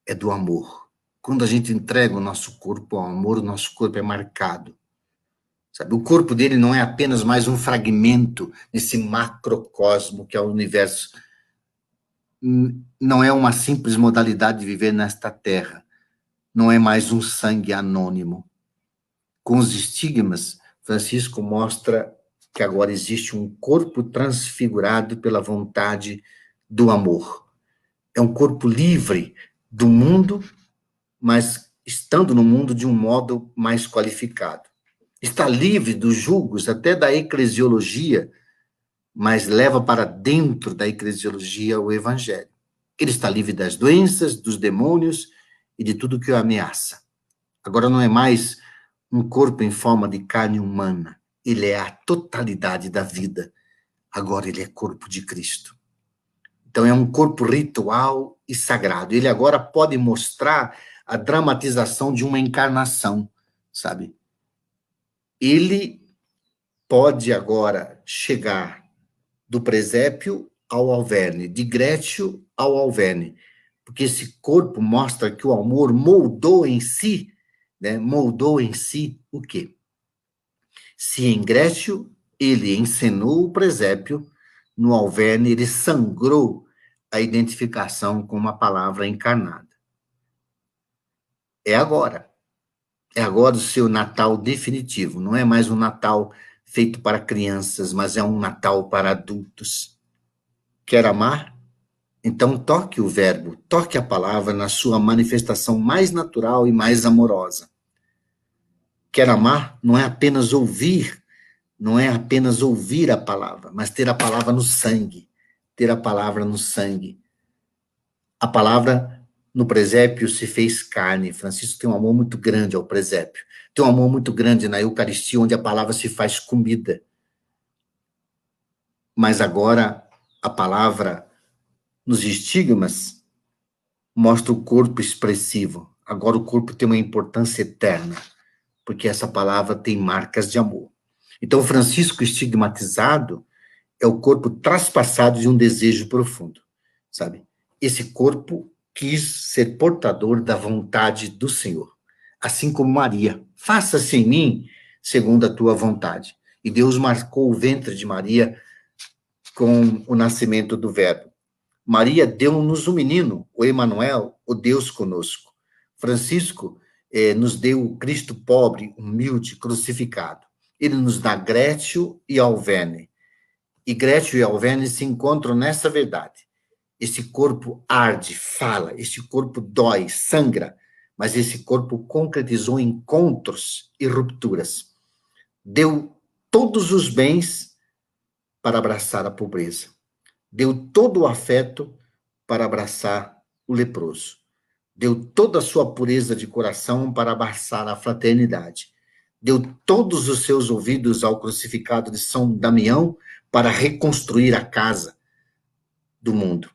é do amor. Quando a gente entrega o nosso corpo ao amor, o nosso corpo é marcado. Sabe? O corpo dele não é apenas mais um fragmento nesse macrocosmo que é o universo. Não é uma simples modalidade de viver nesta terra. Não é mais um sangue anônimo. Com os estigmas, Francisco mostra que agora existe um corpo transfigurado pela vontade do amor. É um corpo livre do mundo, mas estando no mundo de um modo mais qualificado. Está livre dos julgos, até da eclesiologia, mas leva para dentro da eclesiologia o evangelho. Ele está livre das doenças, dos demônios e de tudo que o ameaça. Agora não é mais um corpo em forma de carne humana. Ele é a totalidade da vida. Agora ele é corpo de Cristo. Então é um corpo ritual e sagrado. Ele agora pode mostrar a dramatização de uma encarnação, sabe? Ele pode agora chegar do presépio ao alverne, de Grécio ao alverne, porque esse corpo mostra que o amor moldou em si, né? Moldou em si o quê? Se em Grécio ele encenou o presépio, no alverne ele sangrou a identificação com uma palavra encarnada. É agora. É agora o seu Natal definitivo. Não é mais um Natal feito para crianças, mas é um Natal para adultos. Quer amar? Então toque o verbo, toque a palavra na sua manifestação mais natural e mais amorosa. Quer amar? Não é apenas ouvir, não é apenas ouvir a palavra, mas ter a palavra no sangue. Ter a palavra no sangue. A palavra no presépio se fez carne. Francisco tem um amor muito grande ao presépio. Tem um amor muito grande na Eucaristia, onde a palavra se faz comida. Mas agora a palavra nos estigmas mostra o corpo expressivo. Agora o corpo tem uma importância eterna, porque essa palavra tem marcas de amor. Então, Francisco estigmatizado é o corpo traspassado de um desejo profundo, sabe? Esse corpo quis ser portador da vontade do Senhor, assim como Maria. Faça-se em mim segundo a tua vontade. E Deus marcou o ventre de Maria com o nascimento do Verbo. Maria deu-nos o menino, o Emanuel, o Deus conosco. Francisco nos deu o Cristo pobre, humilde, crucificado. Ele nos dá Grétio e Alvene. E Grétio e Alvene se encontram nessa verdade. Esse corpo arde, fala, esse corpo dói, sangra, mas esse corpo concretizou encontros e rupturas. Deu todos os bens para abraçar a pobreza. Deu todo o afeto para abraçar o leproso. Deu toda a sua pureza de coração para abraçar a fraternidade. Deu todos os seus ouvidos ao crucificado de São Damião para reconstruir a casa do mundo.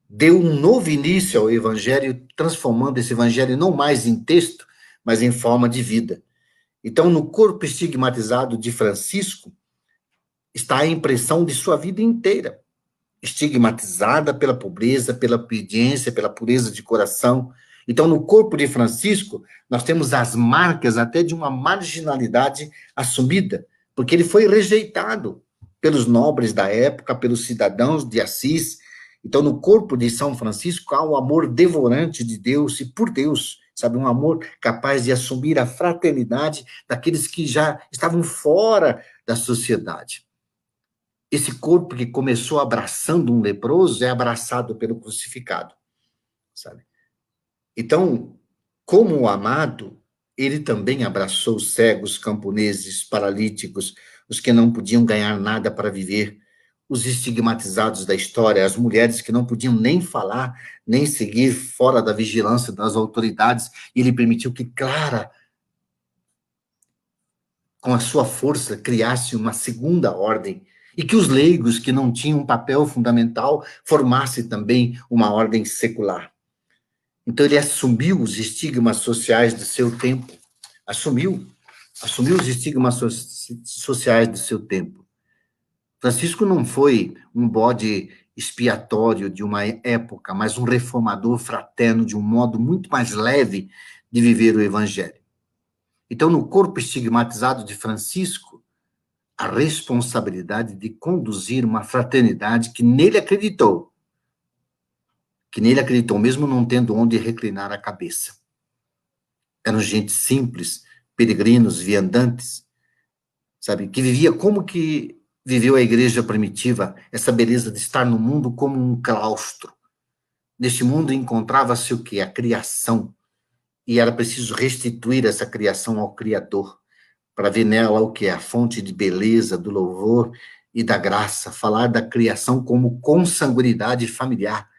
Deu um novo início ao evangelho, transformando esse evangelho não mais em texto, mas em forma de vida. Então, no corpo estigmatizado de Francisco, está a impressão de sua vida inteira, estigmatizada pela pobreza, pela obediência, pela pureza de coração. Então, no corpo de Francisco, nós temos as marcas até de uma marginalidade assumida, porque ele foi rejeitado pelos nobres da época, pelos cidadãos de Assis. Então, no corpo de São Francisco, há um amor devorante de Deus e por Deus, sabe? Um amor capaz de assumir a fraternidade daqueles que já estavam fora da sociedade. Esse corpo que começou abraçando um leproso é abraçado pelo crucificado, sabe? Então, como o amado, ele também abraçou os cegos, camponeses, paralíticos, os que não podiam ganhar nada para viver, os estigmatizados da história, as mulheres que não podiam nem falar, nem seguir fora da vigilância das autoridades, e ele permitiu que Clara, com a sua força, criasse uma segunda ordem, e que os leigos, que não tinham um papel fundamental, formassem também uma ordem secular. Então ele assumiu os estigmas sociais do seu tempo, assumiu os estigmas sociais do seu tempo. Francisco não foi um bode expiatório de uma época, mas um reformador fraterno de um modo muito mais leve de viver o evangelho. Então, no corpo estigmatizado de Francisco, a responsabilidade de conduzir uma fraternidade que nele acreditou, mesmo não tendo onde reclinar a cabeça. Eram gente simples, peregrinos, viandantes, sabe, que vivia como que viveu a igreja primitiva, essa beleza de estar no mundo como um claustro. Neste mundo encontrava-se o quê? A criação. E era preciso restituir essa criação ao Criador, para ver nela o que é a fonte de beleza, do louvor e da graça. Falar da criação como consanguinidade familiar.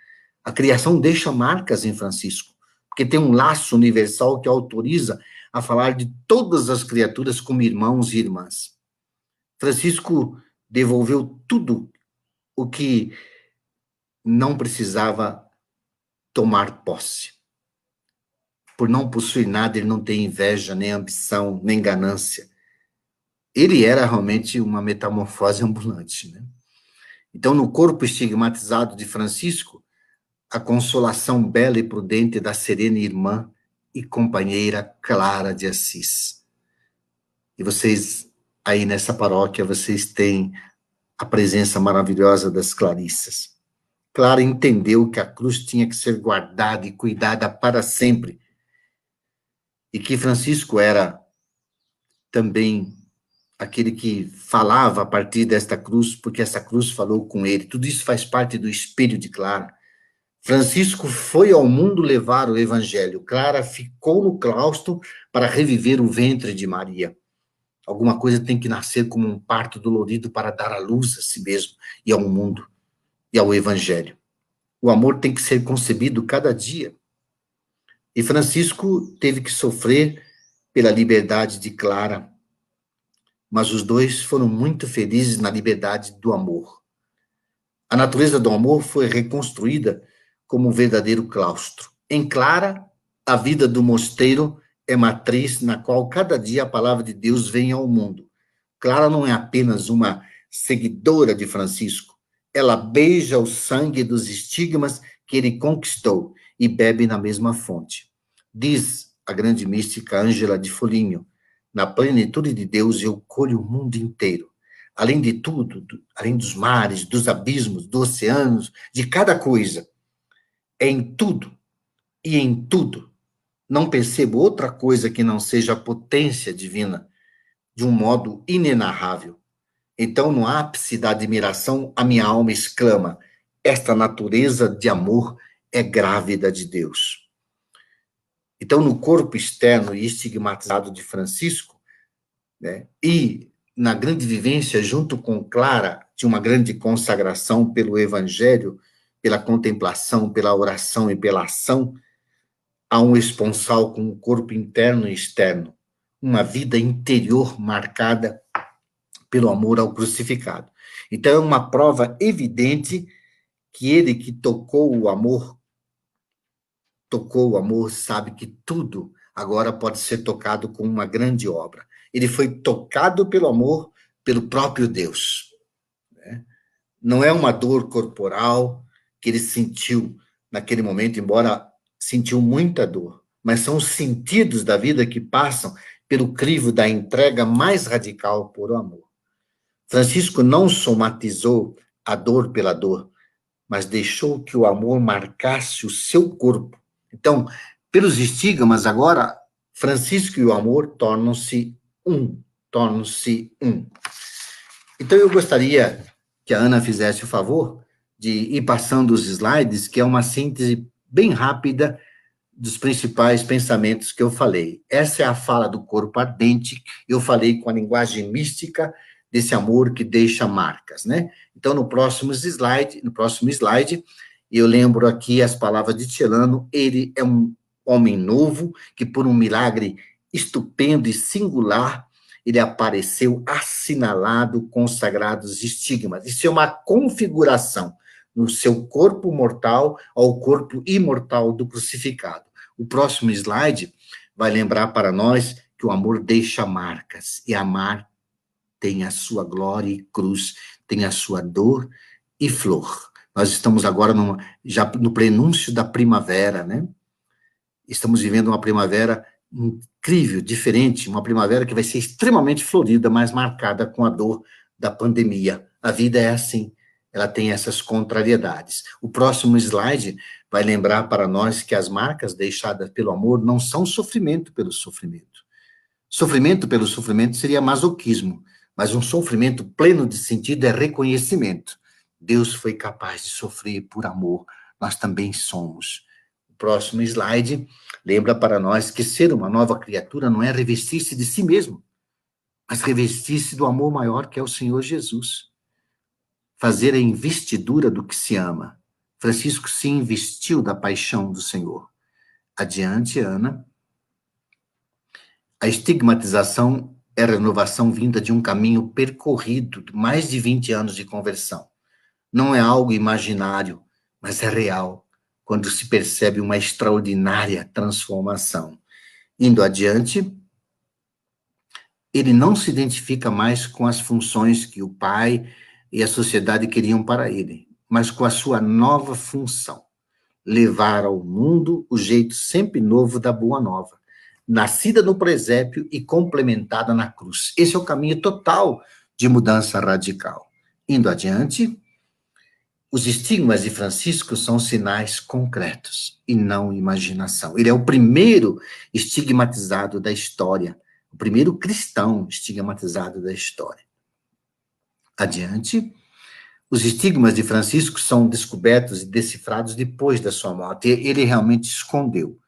A criação deixa marcas em Francisco, porque tem um laço universal que autoriza a falar de todas as criaturas como irmãos e irmãs. Francisco devolveu tudo o que não precisava tomar posse. Por não possuir nada, ele não tem inveja, nem ambição, nem ganância. Ele era realmente uma metamorfose ambulante, né? Então, no corpo estigmatizado de Francisco, a consolação bela e prudente da serena irmã e companheira Clara de Assis. E vocês, aí nessa paróquia, vocês têm a presença maravilhosa das Clarissas. Clara entendeu que a cruz tinha que ser guardada e cuidada para sempre. e que Francisco era também aquele que falava a partir desta cruz, porque essa cruz falou com ele. Tudo isso faz parte do espelho de Clara. Francisco foi ao mundo levar o evangelho. Clara ficou no claustro para reviver o ventre de Maria. Alguma coisa tem que nascer como um parto dolorido para dar à luz a si mesmo e ao mundo e ao evangelho. O amor tem que ser concebido cada dia. E Francisco teve que sofrer pela liberdade de Clara, mas os dois foram muito felizes na liberdade do amor. A natureza do amor foi reconstruída como um verdadeiro claustro. Em Clara, a vida do mosteiro é matriz na qual cada dia a palavra de Deus vem ao mundo. Clara não é apenas uma seguidora de Francisco, ela beija o sangue dos estigmas que ele conquistou e bebe na mesma fonte. Diz a grande mística Ângela de Foligno, na plenitude de Deus eu colho o mundo inteiro. Além de tudo, além dos mares, dos abismos, dos oceanos, de cada coisa, é em tudo e em tudo. Não percebo outra coisa que não seja a potência divina, de um modo inenarrável. Então, no ápice da admiração, a minha alma exclama: esta natureza de amor é grávida de Deus. Então, no corpo externo e estigmatizado de Francisco, né, e na grande vivência junto com Clara, de uma grande consagração pelo Evangelho, pela contemplação, pela oração e pela ação, há um esponsal com o corpo interno e externo, uma vida interior marcada pelo amor ao crucificado. Então, é uma prova evidente que ele que tocou o amor, sabe que tudo agora pode ser tocado com uma grande obra. Ele foi tocado pelo amor, pelo próprio Deus. Né? Não é uma dor corporal que ele sentiu naquele momento, embora sentiu muita dor, mas são os sentidos da vida que passam pelo crivo da entrega mais radical por amor. Francisco não somatizou a dor pela dor, mas deixou que o amor marcasse o seu corpo. Então, pelos estigmas, agora, Francisco e o amor tornam-se um. Então, eu gostaria que a Ana fizesse o favor de ir passando os slides, que é uma síntese bem rápida dos principais pensamentos que eu falei. Essa é a fala do corpo ardente, eu falei com a linguagem mística desse amor que deixa marcas, né? Então, no próximo slide, eu lembro aqui as palavras de Celano, ele é um homem novo, que por um milagre estupendo e singular, ele apareceu assinalado com sagrados estigmas. Isso é uma configuração no seu corpo mortal ao corpo imortal do crucificado. O próximo slide vai lembrar para nós que o amor deixa marcas, e amar tem a sua glória e cruz, tem a sua dor e flor. Nós estamos agora já no prenúncio da primavera, né? Estamos vivendo uma primavera incrível, diferente, uma primavera que vai ser extremamente florida, mas marcada com a dor da pandemia. A vida é assim, ela tem essas contrariedades. O próximo slide vai lembrar para nós que as marcas deixadas pelo amor não são sofrimento pelo sofrimento. Sofrimento pelo sofrimento seria masoquismo, mas um sofrimento pleno de sentido é reconhecimento. Deus foi capaz de sofrer por amor, nós também somos. O próximo slide lembra para nós que ser uma nova criatura não é revestir-se de si mesmo, mas revestir-se do amor maior que é o Senhor Jesus. Fazer a investidura do que se ama. Francisco se investiu da paixão do Senhor. Adiante, Ana. A estigmatização é a renovação vinda de um caminho percorrido de mais de 20 anos de conversão. Não é algo imaginário, mas é real, quando se percebe uma extraordinária transformação. Indo adiante, ele não se identifica mais com as funções que o pai e a sociedade queriam para ele, mas com a sua nova função, levar ao mundo o jeito sempre novo da boa nova, nascida no presépio e complementada na cruz. Esse é o caminho total de mudança radical. Indo adiante, os estigmas de Francisco são sinais concretos e não imaginação. Ele é o primeiro estigmatizado da história, o primeiro cristão estigmatizado da história. Adiante, os estigmas de Francisco são descobertos e decifrados depois da sua morte. Ele realmente escondeu,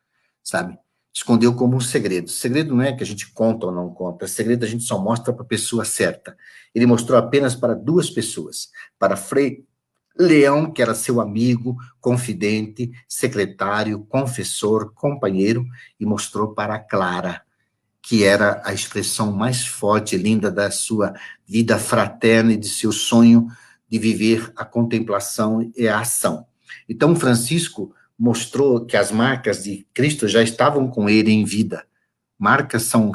sabe? Escondeu como um segredo. Segredo não é que a gente conta ou não conta, segredo a gente só mostra para a pessoa certa. Ele mostrou apenas para duas pessoas, para Frei Leão, que era seu amigo, confidente, secretário, confessor, companheiro, e mostrou para Clara, que era a expressão mais forte e linda da sua vida fraterna e de seu sonho de viver a contemplação e a ação. Então, Francisco mostrou que as marcas de Cristo já estavam com ele em vida. Marcas são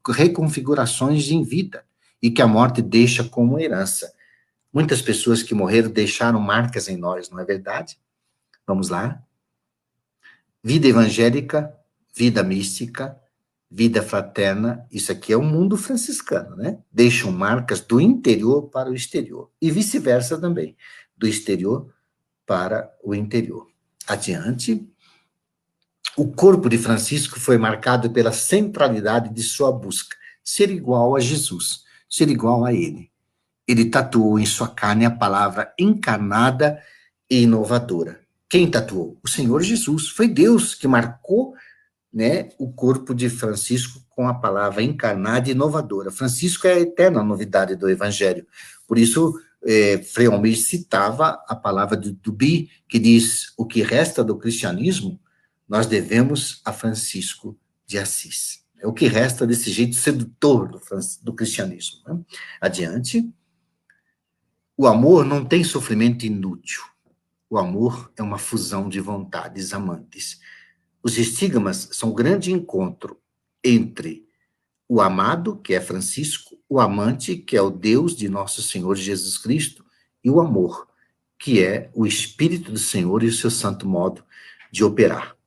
reconfigurações em vida, e que a morte deixa como herança. Muitas pessoas que morreram deixaram marcas em nós, não é verdade? Vamos lá. Vida evangélica, vida mística, vida fraterna, isso aqui é o mundo franciscano, né? Deixam marcas do interior para o exterior. E vice-versa também, do exterior para o interior. Adiante. O corpo de Francisco foi marcado pela centralidade de sua busca, ser igual a Jesus, ser igual a ele. Ele tatuou em sua carne a palavra encarnada e inovadora. Quem tatuou? O Senhor Jesus. Foi Deus que marcou, né, o corpo de Francisco com a palavra encarnada e inovadora. Francisco é a eterna novidade do Evangelho. Por isso, Frei Almir citava a palavra do Duby, que diz: o que resta do cristianismo, nós devemos a Francisco de Assis. É o que resta desse jeito sedutor do cristianismo. Né? Adiante. O amor não tem sofrimento inútil. O amor é uma fusão de vontades amantes. Os estigmas são um grande encontro entre o amado, que é Francisco, o amante, que é o Deus de nosso Senhor Jesus Cristo, e o amor, que é o Espírito do Senhor e o seu santo modo de operar.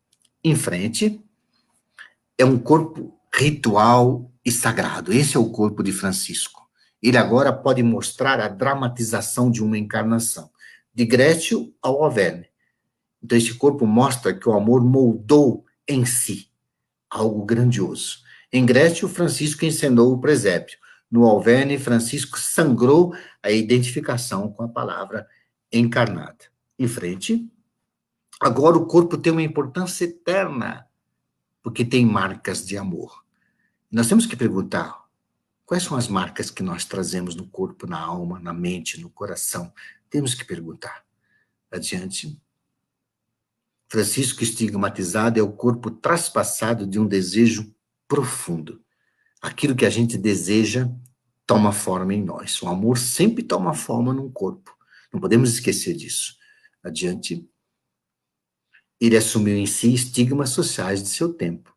Em frente, é um corpo ritual e sagrado. Esse é o corpo de Francisco. Ele agora pode mostrar a dramatização de uma encarnação, de Grécio ao Auvergne. Então, esse corpo mostra que o amor moldou em si algo grandioso. Em Grécio, Francisco encenou o presépio. No Auvergne, Francisco sangrou a identificação com a palavra encarnada. Em frente, agora o corpo tem uma importância eterna, porque tem marcas de amor. Nós temos que perguntar: quais são as marcas que nós trazemos no corpo, na alma, na mente, no coração? Temos que perguntar. Adiante. Francisco estigmatizado é o corpo traspassado de um desejo profundo. Aquilo que a gente deseja toma forma em nós. O amor sempre toma forma num corpo. Não podemos esquecer disso. Adiante. Ele assumiu em si estigmas sociais de seu tempo.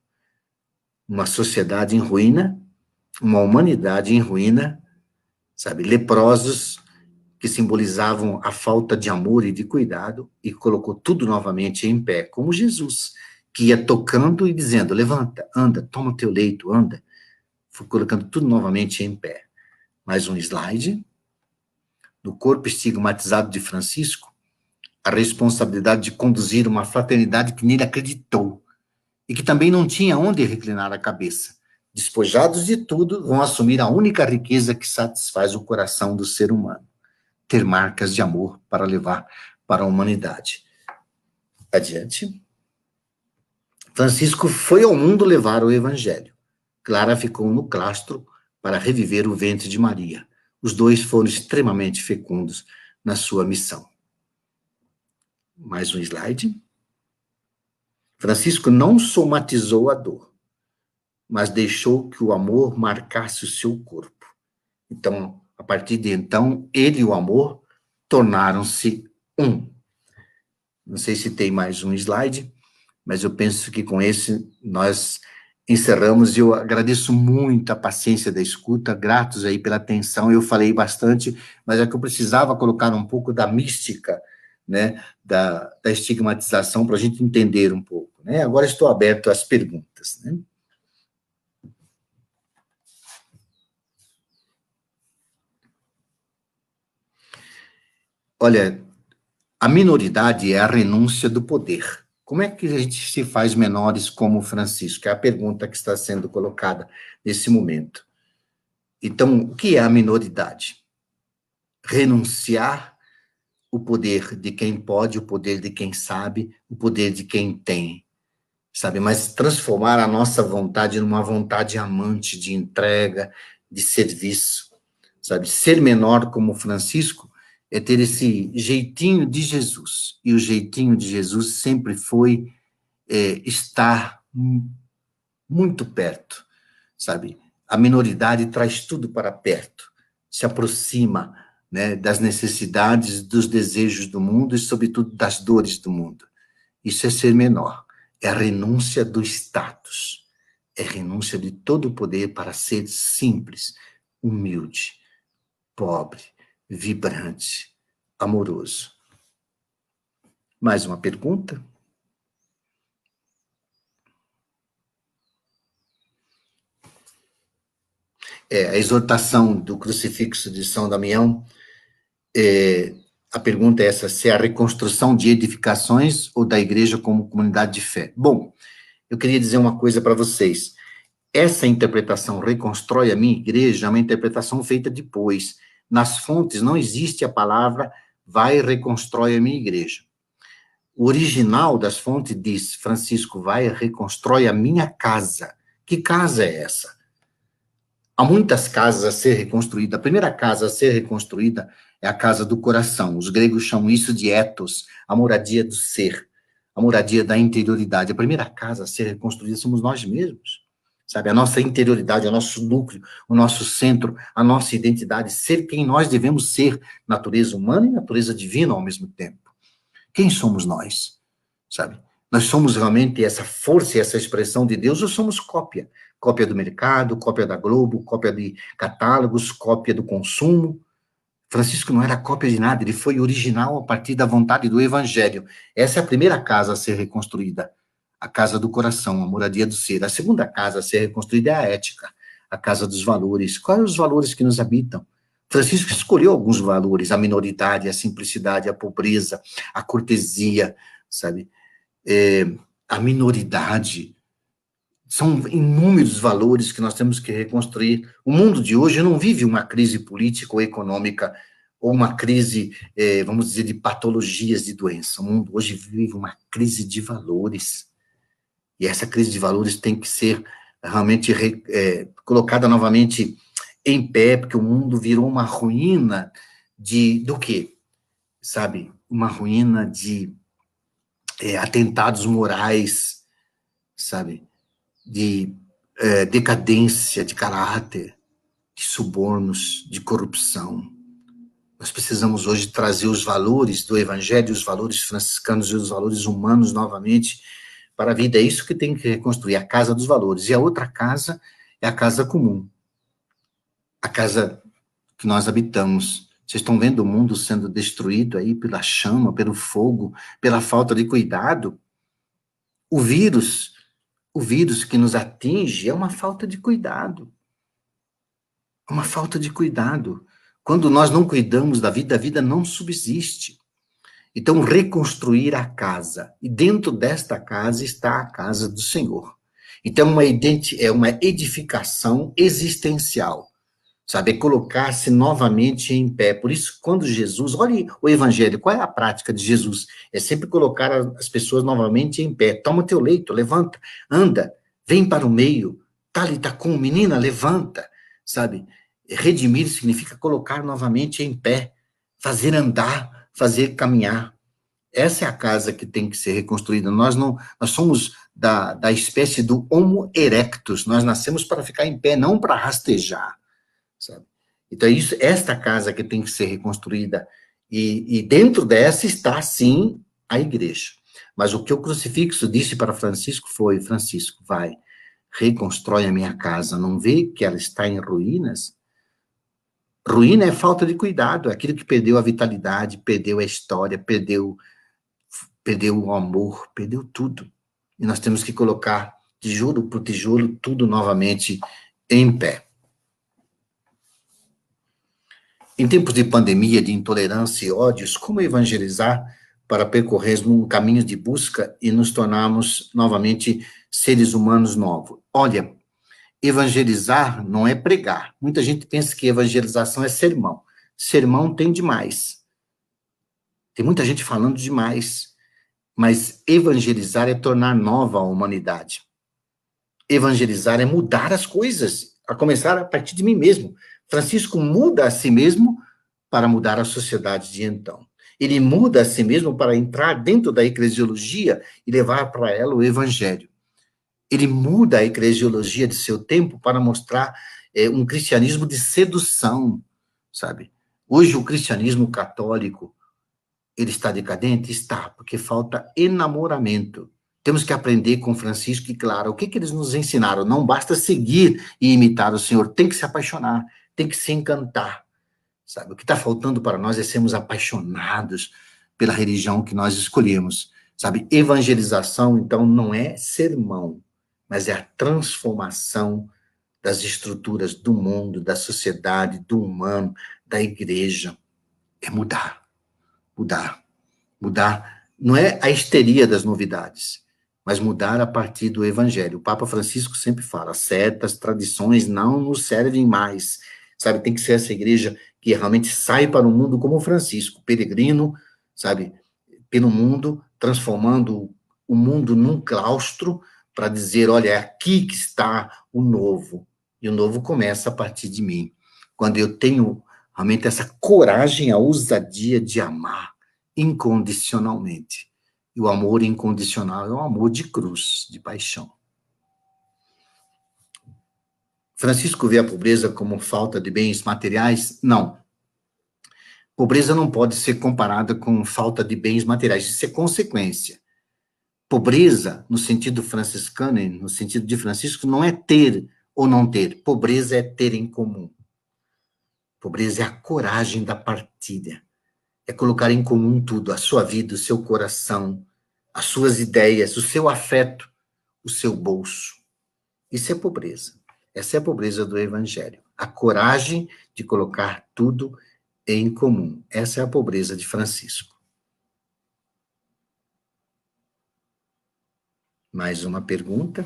Uma sociedade em ruína, uma humanidade em ruína, sabe, leprosos que simbolizavam a falta de amor e de cuidado, e colocou tudo novamente em pé, como Jesus, que ia tocando e dizendo: levanta, anda, toma o teu leito, anda. Foi colocando tudo novamente em pé. Mais um slide. No corpo estigmatizado de Francisco, a responsabilidade de conduzir uma fraternidade que nele acreditou, e que também não tinha onde reclinar a cabeça. Despojados de tudo, vão assumir a única riqueza que satisfaz o coração do ser humano: ter marcas de amor para levar para a humanidade. Adiante. Francisco foi ao mundo levar o evangelho. Clara ficou no claustro para reviver o ventre de Maria. Os dois foram extremamente fecundos na sua missão. Mais um slide. Francisco não somatizou a dor, mas deixou que o amor marcasse o seu corpo. Então, a partir de então, ele e o amor tornaram-se um. Não sei se tem mais um slide, mas eu penso que com esse nós encerramos, e eu agradeço muito a paciência da escuta, gratos aí pela atenção. Eu falei bastante, mas é que eu precisava colocar um pouco da mística, né, da estigmatização, para a gente entender um pouco, né? Agora estou aberto às perguntas, né? Olha, A minoridade é a renúncia do poder. Como é que a gente se faz menores como Francisco? É a pergunta que está sendo colocada nesse momento. Então, o que é a minoridade? Renunciar o poder de quem pode, o poder de quem sabe, o poder de quem tem, sabe? Mas transformar a nossa vontade numa vontade amante de entrega, de serviço, sabe? Ser menor como Francisco é ter esse jeitinho de Jesus. E o jeitinho de Jesus sempre foi estar muito perto, sabe? A minoridade traz tudo para perto, se aproxima, né, das necessidades, dos desejos do mundo e, sobretudo, das dores do mundo. Isso é ser menor, é a renúncia do status, é a renúncia de todo o poder para ser simples, humilde, pobre, vibrante, amoroso. Mais uma pergunta? A exortação do crucifixo de São Damião, a pergunta é essa, se é a reconstrução de edificações ou da igreja como comunidade de fé. Bom, eu queria dizer uma coisa para vocês. Essa interpretação reconstrói a minha igreja é uma interpretação feita depois. Nas fontes não existe a palavra vai e reconstrói a minha igreja. O original das fontes diz, Francisco vai e reconstrói a minha casa. Que casa é essa? Há muitas casas a ser reconstruída. A primeira casa a ser reconstruída é a casa do coração. Os gregos chamam isso de ethos, a moradia do ser, a moradia da interioridade. A primeira casa a ser reconstruída somos nós mesmos, sabe? A nossa interioridade, o nosso núcleo, o nosso centro, a nossa identidade, ser quem nós devemos ser, natureza humana e natureza divina ao mesmo tempo. Quem somos nós, sabe? Nós somos realmente essa força e essa expressão de Deus ou somos cópia? Cópia do mercado, cópia da Globo, cópia de catálogos, cópia do consumo. Francisco não era cópia de nada, ele foi original a partir da vontade do Evangelho. Essa é a primeira casa a ser reconstruída, a casa do coração, a moradia do ser. A segunda casa a ser reconstruída é a ética, a casa dos valores. Quais os valores que nos habitam? Francisco escolheu alguns valores, a minoridade, a simplicidade, a pobreza, a cortesia, sabe? A minoridade. São inúmeros valores que nós temos que reconstruir. O mundo de hoje não vive uma crise política ou econômica, ou uma crise, vamos dizer, de patologias de doença. O mundo hoje vive uma crise de valores. E essa crise de valores tem que ser realmente colocada novamente em pé, porque o mundo virou uma ruína do quê? Sabe? Uma ruína de atentados morais, sabe? De decadência de caráter, de subornos, de corrupção. Nós precisamos hoje trazer os valores do Evangelho, os valores franciscanos e os valores humanos novamente para a vida. É isso que tem que reconstruir, a casa dos valores. E a outra casa é a casa comum, a casa que nós habitamos. Vocês estão vendo o mundo sendo destruído aí pela chama, pelo fogo, pela falta de cuidado? O vírus que nos atinge é uma falta de cuidado. É uma falta de cuidado. Quando nós não cuidamos da vida não subsiste. Então, reconstruir a casa. E dentro desta casa está a casa do Senhor. Então, é uma edificação existencial. Sabe? É colocar-se novamente em pé. Por isso, quando Jesus... Olha o Evangelho, qual é a prática de Jesus? É sempre colocar as pessoas novamente em pé. Toma o teu leito, levanta, anda, vem para o meio. Talita cum, menina, levanta. Sabe? Redimir significa colocar novamente em pé. Fazer andar, fazer caminhar. Essa é a casa que tem que ser reconstruída. Nós somos da espécie do Homo erectus. Nós nascemos para ficar em pé, não para rastejar. Sabe? Então, esta casa que tem que ser reconstruída, e dentro dessa está, sim, a igreja. Mas o que o crucifixo disse para Francisco foi, Francisco, vai, reconstrói a minha casa, não vê que ela está em ruínas? Ruína é falta de cuidado, é aquilo que perdeu a vitalidade, perdeu a história, perdeu o amor, perdeu tudo. E nós temos que colocar, tijolo por tijolo, tudo novamente em pé. Em tempos de pandemia, de intolerância e ódios, como evangelizar para percorrermos um caminho de busca e nos tornarmos novamente seres humanos novos. Olha, evangelizar não é pregar. Muita gente pensa que evangelização é sermão. Sermão tem demais. Tem muita gente falando demais. Mas evangelizar é tornar nova a humanidade. Evangelizar é mudar as coisas, a começar a partir de mim mesmo. Francisco muda a si mesmo para mudar a sociedade de então. Ele muda a si mesmo para entrar dentro da eclesiologia e levar para ela o evangelho. Ele muda a eclesiologia de seu tempo para mostrar um cristianismo de sedução, sabe? Hoje o cristianismo católico, ele está decadente? Está, porque falta enamoramento. Temos que aprender com Francisco e Clara. O que eles nos ensinaram? Não basta seguir e imitar o Senhor, tem que se apaixonar, tem que se encantar. Sabe? O que está faltando para nós é sermos apaixonados pela religião que nós escolhemos. Sabe? Evangelização, então, não é sermão, mas é a transformação das estruturas do mundo, da sociedade, do humano, da igreja. É mudar. Mudar. Mudar não é a histeria das novidades, mas mudar a partir do evangelho. O Papa Francisco sempre fala, certas tradições não nos servem mais. Sabe, tem que ser essa igreja que realmente sai para o mundo como Francisco, peregrino, sabe, pelo mundo, transformando o mundo num claustro para dizer, olha, é aqui que está o novo. E o novo começa a partir de mim. Quando eu tenho realmente essa coragem, a ousadia de amar incondicionalmente. E o amor incondicional é um amor de cruz, de paixão. Francisco vê a pobreza como falta de bens materiais? Não. Pobreza não pode ser comparada com falta de bens materiais, isso é consequência. Pobreza, no sentido franciscano, no sentido de Francisco, não é ter ou não ter. Pobreza é ter em comum. Pobreza é a coragem da partilha. É colocar em comum tudo, a sua vida, o seu coração, as suas ideias, o seu afeto, o seu bolso. Isso é pobreza. Essa é a pobreza do evangelho. A coragem de colocar tudo em comum. Essa é a pobreza de Francisco. Mais uma pergunta?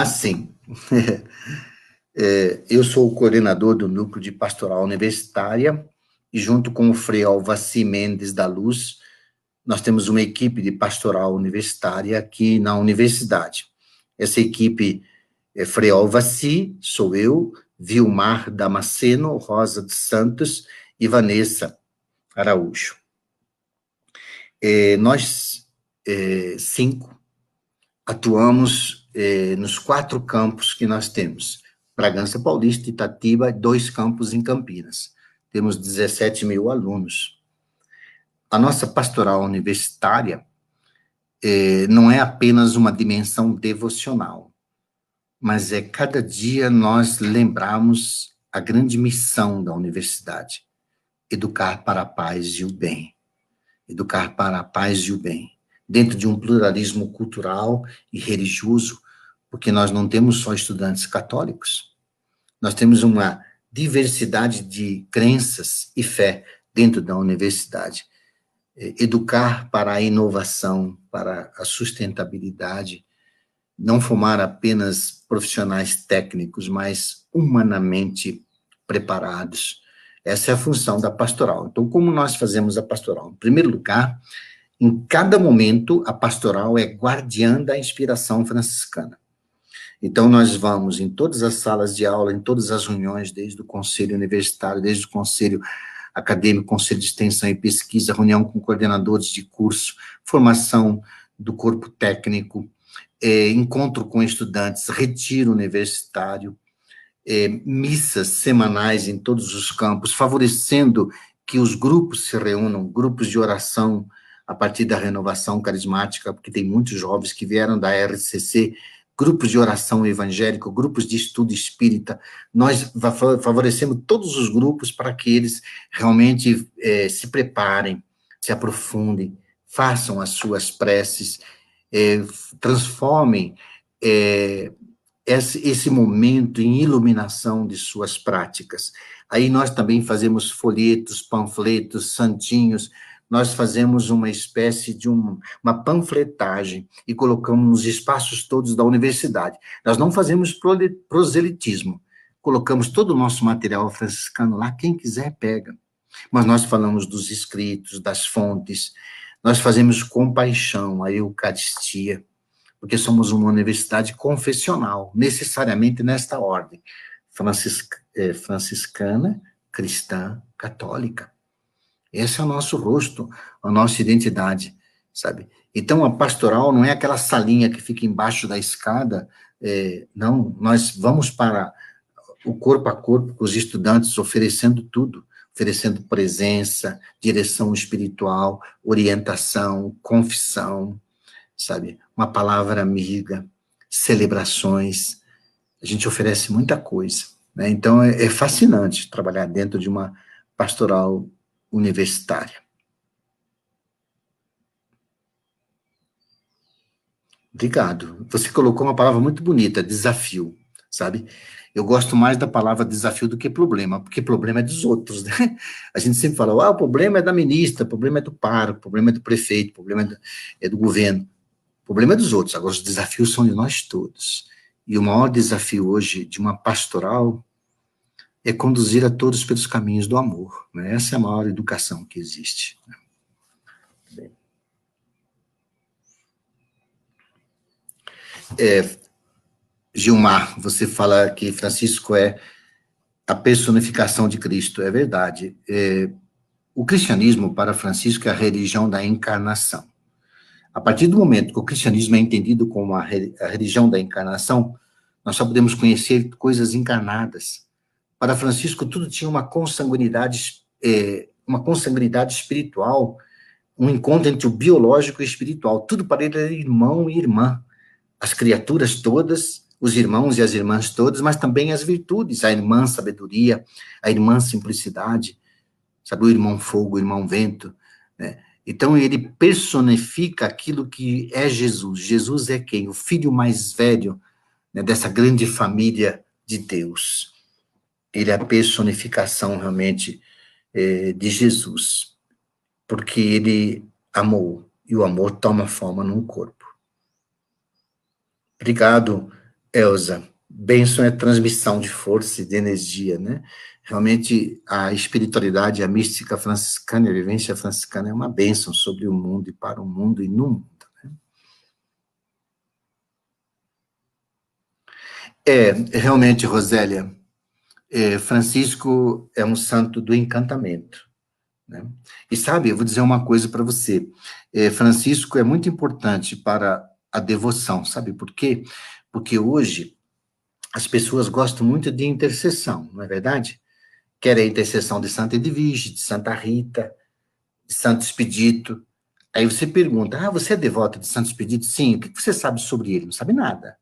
Sim. Eu sou o coordenador do Núcleo de Pastoral Universitária e junto com o Frei Alvaci Mendes da Luz, nós temos uma equipe de pastoral universitária aqui na universidade. Essa equipe é Frei Alvaci, sou eu, Vilmar Damasceno, Rosa dos Santos e Vanessa Araújo. Nós, 5, atuamos nos 4 campos que nós temos. Bragança Paulista, Itatiba, 2 campos em Campinas. Temos 17 mil alunos. A nossa pastoral universitária não é apenas uma dimensão devocional, mas é cada dia nós lembrarmos a grande missão da universidade, educar para a paz e o bem. Educar para a paz e o bem. Dentro de um pluralismo cultural e religioso, porque nós não temos só estudantes católicos, nós temos uma diversidade de crenças e fé dentro da universidade. Educar para a inovação, para a sustentabilidade, não formar apenas profissionais técnicos, mas humanamente preparados. Essa é a função da pastoral. Então, como nós fazemos a pastoral? Em primeiro lugar, em cada momento, a pastoral é guardiã da inspiração franciscana. Então, nós vamos em todas as salas de aula, em todas as reuniões, desde o conselho universitário, desde o conselho acadêmico, conselho de extensão e pesquisa, reunião com coordenadores de curso, formação do corpo técnico, encontro com estudantes, retiro universitário, missas semanais em todos os campos, favorecendo que os grupos se reúnam, grupos de oração a partir da renovação carismática, porque tem muitos jovens que vieram da RCC, grupos de oração evangélica, grupos de estudo espírita. Nós favorecemos todos os grupos para que eles realmente se preparem, se aprofundem, façam as suas preces, transformem esse momento em iluminação de suas práticas. Aí nós também fazemos folhetos, panfletos, santinhos, nós fazemos uma espécie de uma panfletagem e colocamos nos espaços todos da universidade. Nós não fazemos proselitismo, colocamos todo o nosso material franciscano lá, quem quiser pega. Mas nós falamos dos escritos, das fontes, nós fazemos com paixão a Eucaristia, porque somos uma universidade confessional, necessariamente nesta ordem, franciscana, cristã, católica. Esse é o nosso rosto, a nossa identidade, sabe? Então, a pastoral não é aquela salinha que fica embaixo da escada, não, nós vamos para o corpo a corpo com os estudantes, oferecendo tudo, oferecendo presença, direção espiritual, orientação, confissão, sabe? Uma palavra amiga, celebrações, a gente oferece muita coisa, né? Então, é fascinante trabalhar dentro de uma pastoral universitária. Obrigado. Você colocou uma palavra muito bonita, desafio, sabe? Eu gosto mais da palavra desafio do que problema, porque problema é dos outros, né? A gente sempre fala, o problema é da ministra, o problema é do pároco, o problema é do prefeito, o problema é do governo. O problema é dos outros, agora os desafios são de nós todos. E o maior desafio hoje de uma pastoral é conduzir a todos pelos caminhos do amor, né? Essa é a maior educação que existe. Gilmar, você fala que Francisco é a personificação de Cristo, é verdade. O cristianismo, para Francisco, é a religião da encarnação. A partir do momento que o cristianismo é entendido como a religião da encarnação, nós só podemos conhecer coisas encarnadas. Para Francisco, tudo tinha uma consanguinidade espiritual, um encontro entre o biológico e o espiritual. Tudo para ele era irmão e irmã. As criaturas todas, os irmãos e as irmãs todas, mas também as virtudes, a irmã sabedoria, a irmã simplicidade, sabe, o irmão fogo, o irmão vento, né? Então, ele personifica aquilo que é Jesus. Jesus é quem? O filho mais velho, né, dessa grande família de Deus. Ele é a personificação, realmente, de Jesus. Porque ele amou, e o amor toma forma num corpo. Obrigado, Elza. Bênção é transmissão de força e de energia, né? Realmente, a espiritualidade, a mística franciscana, a vivência franciscana é uma bênção sobre o mundo e para o mundo e no mundo, né? Realmente, Rosélia, Francisco é um santo do encantamento, né? E sabe, eu vou dizer uma coisa para você, Francisco é muito importante para a devoção, sabe por quê? Porque hoje as pessoas gostam muito de intercessão, não é verdade? Querem a intercessão de Santa Edvige, de Santa Rita, de Santo Expedito. Aí você pergunta, você é devota de Santo Expedito? Sim, o que você sabe sobre ele? Não sabe nada.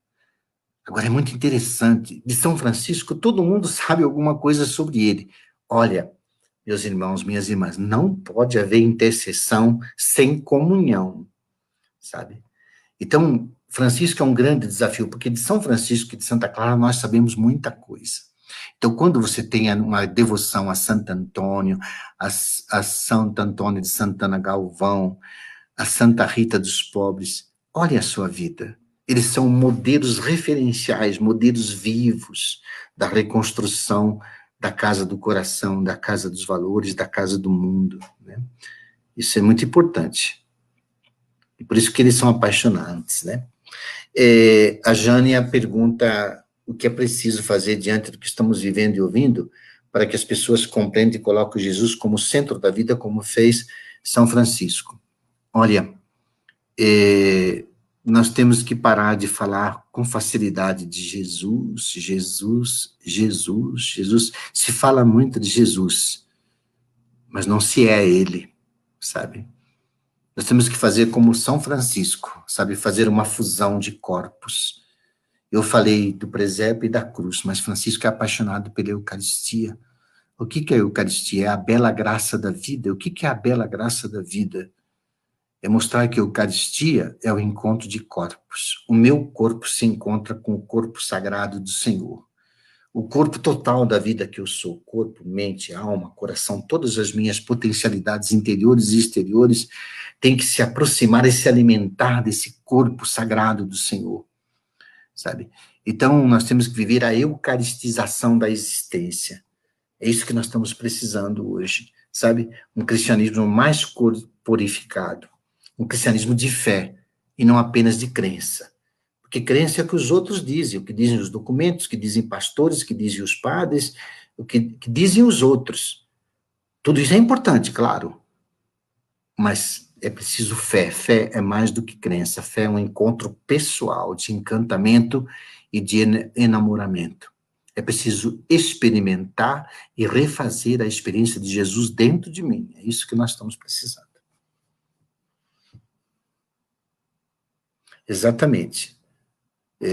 Agora, é muito interessante, de São Francisco, todo mundo sabe alguma coisa sobre ele. Olha, meus irmãos, minhas irmãs, não pode haver intercessão sem comunhão, sabe? Então, Francisco é um grande desafio, porque de São Francisco e de Santa Clara nós sabemos muita coisa. Então, quando você tem uma devoção a Santo Antônio, a Santo Antônio de Santana Galvão, a Santa Rita dos Pobres, olha a sua vida. Eles são modelos referenciais, modelos vivos da reconstrução da casa do coração, da casa dos valores, da casa do mundo, né? Isso é muito importante. E por isso que eles são apaixonantes, né? A Jânia pergunta o que é preciso fazer diante do que estamos vivendo e ouvindo para que as pessoas compreendam e coloquem Jesus como centro da vida, como fez São Francisco. Olha, nós temos que parar de falar com facilidade de Jesus, Jesus, Jesus, Jesus. Se fala muito de Jesus, mas não se é ele, sabe? Nós temos que fazer como São Francisco, sabe? Fazer uma fusão de corpos. Eu falei do presépio e da cruz, mas Francisco é apaixonado pela Eucaristia. O que é a Eucaristia? É a bela graça da vida. O que é a bela graça da vida? É mostrar que a Eucaristia é o encontro de corpos. O meu corpo se encontra com o corpo sagrado do Senhor. O corpo total da vida que eu sou, corpo, mente, alma, coração, todas as minhas potencialidades interiores e exteriores têm que se aproximar e se alimentar desse corpo sagrado do Senhor, sabe? Então, nós temos que viver a eucaristização da existência. É isso que nós estamos precisando hoje, sabe? Um cristianismo mais corporificado, um cristianismo de fé, e não apenas de crença. Porque crença é o que os outros dizem, o que dizem os documentos, o que dizem pastores, o que dizem os padres, o que dizem os outros. Tudo isso é importante, claro, mas é preciso fé. Fé é mais do que crença. Fé é um encontro pessoal de encantamento e de enamoramento. É preciso experimentar e refazer a experiência de Jesus dentro de mim. É isso que nós estamos precisando. Exatamente.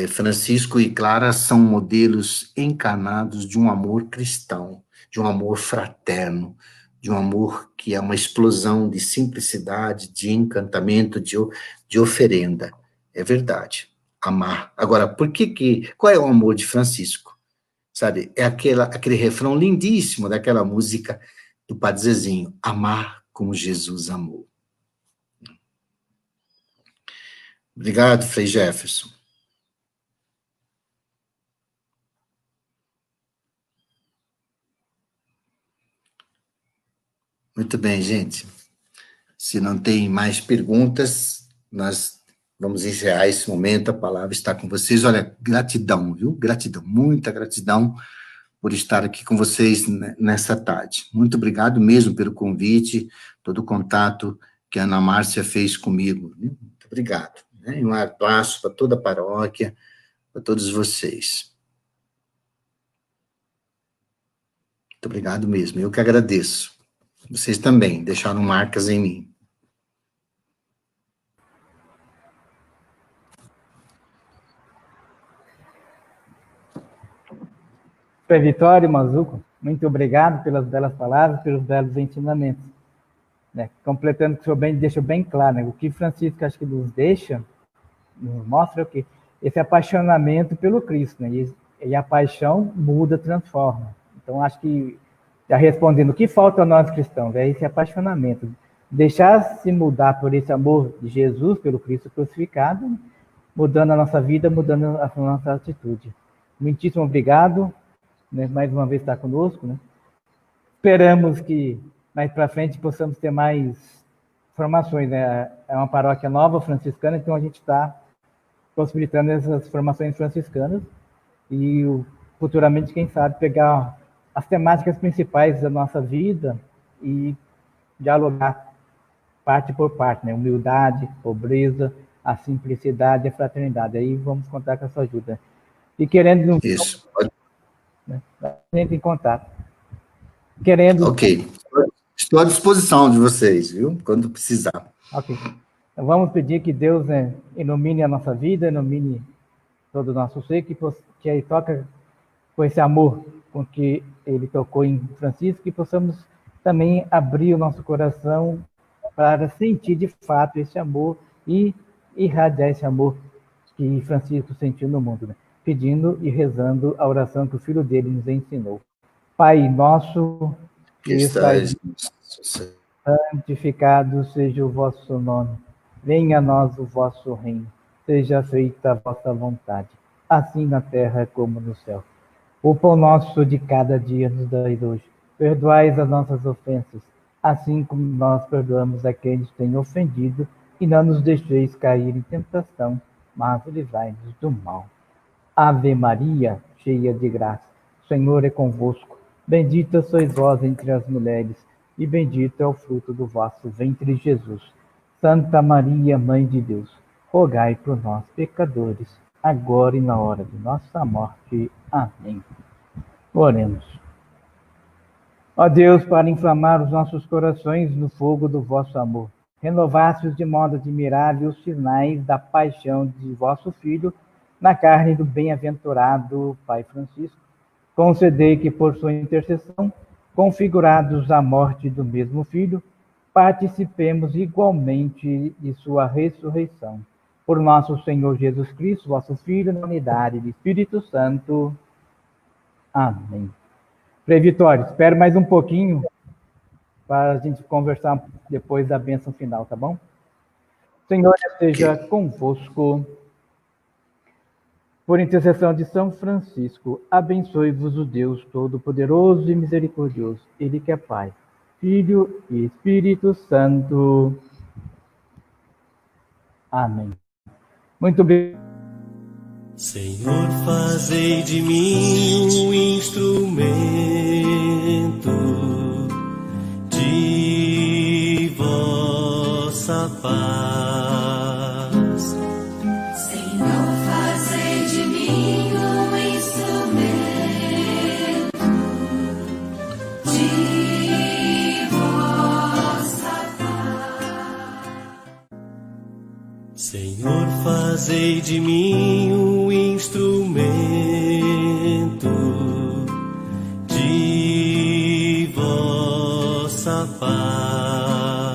Francisco e Clara são modelos encarnados de um amor cristão, de um amor fraterno, de um amor que é uma explosão de simplicidade, de encantamento, de oferenda. É verdade, amar. Agora, qual é o amor de Francisco? Sabe, é aquele refrão lindíssimo daquela música do Padre Zezinho, amar como Jesus amou. Obrigado, Frei Jefferson. Muito bem, gente. Se não tem mais perguntas, nós vamos encerrar esse momento. A palavra está com vocês. Olha, gratidão, viu? Gratidão, muita gratidão por estar aqui com vocês nessa tarde. Muito obrigado mesmo pelo convite, todo o contato que a Ana Márcia fez comigo. Muito obrigado. E um abraço para toda a paróquia, para todos vocês. Muito obrigado mesmo. Eu que agradeço. Vocês também deixaram marcas em mim. Frei Vitório Mazuco, muito obrigado pelas belas palavras, pelos belos ensinamentos. Completando o que o senhor deixou bem claro, o que Francisco acho que nos deixa, nos mostra o quê? Esse apaixonamento pelo Cristo, e a paixão muda, transforma. Então, acho que já respondendo, o que falta a nós cristãos? É esse apaixonamento. Deixar-se mudar por esse amor de Jesus, pelo Cristo crucificado, mudando a nossa vida, mudando a nossa atitude. Muitíssimo obrigado, mais uma vez estar conosco. Esperamos que mais para frente possamos ter mais formações. É uma paróquia nova, franciscana, então a gente está possibilitando essas formações franciscanas e futuramente, quem sabe, pegar as temáticas principais da nossa vida e dialogar parte por parte, humildade, pobreza, a simplicidade e a fraternidade. Aí vamos contar com a sua ajuda. E querendo... Isso. A gente em contato. Querendo... Ok. Estou à disposição de vocês, viu? Quando precisar. Ok. Então, vamos pedir que Deus ilumine a nossa vida, ilumine todo o nosso ser, que aí toca com esse amor com que ele tocou em Francisco, que possamos também abrir o nosso coração para sentir de fato esse amor e irradiar esse amor que Francisco sentiu no mundo, pedindo e rezando a oração que o filho dele nos ensinou. Pai nosso, que estais no céu, santificado seja o vosso nome, venha a nós o vosso reino, seja feita a vossa vontade, assim na terra como no céu. O pão nosso de cada dia nos dai hoje. Perdoai as nossas ofensas, assim como nós perdoamos a quem nos tem ofendido, e não nos deixeis cair em tentação, mas livrai-nos do mal. Ave Maria, cheia de graça, o Senhor é convosco. Bendita sois vós entre as mulheres, e bendito é o fruto do vosso ventre, Jesus. Santa Maria, Mãe de Deus, rogai por nós, pecadores, agora e na hora de nossa morte. Amém. Oremos. Ó Deus, para inflamar os nossos corações no fogo do vosso amor, renovastes de modo admirável os sinais da paixão de vosso Filho na carne do bem-aventurado Pai Francisco. Concedei que, por sua intercessão, configurados à morte do mesmo Filho, participemos igualmente de sua ressurreição. Por nosso Senhor Jesus Cristo, vosso Filho, na unidade do Espírito Santo. Amém. Frei Vitório, espere mais um pouquinho para a gente conversar depois da bênção final, tá bom? O Senhor esteja convosco. Por intercessão de São Francisco, abençoe-vos o Deus Todo-Poderoso e Misericordioso, Ele que é Pai, Filho e Espírito Santo. Amém. Muito obrigado. Senhor, fazei de mim um instrumento de vossa paz. Senhor, fazei de mim um instrumento de vossa paz. Senhor, fazei de mim um instrumento de vossa paz.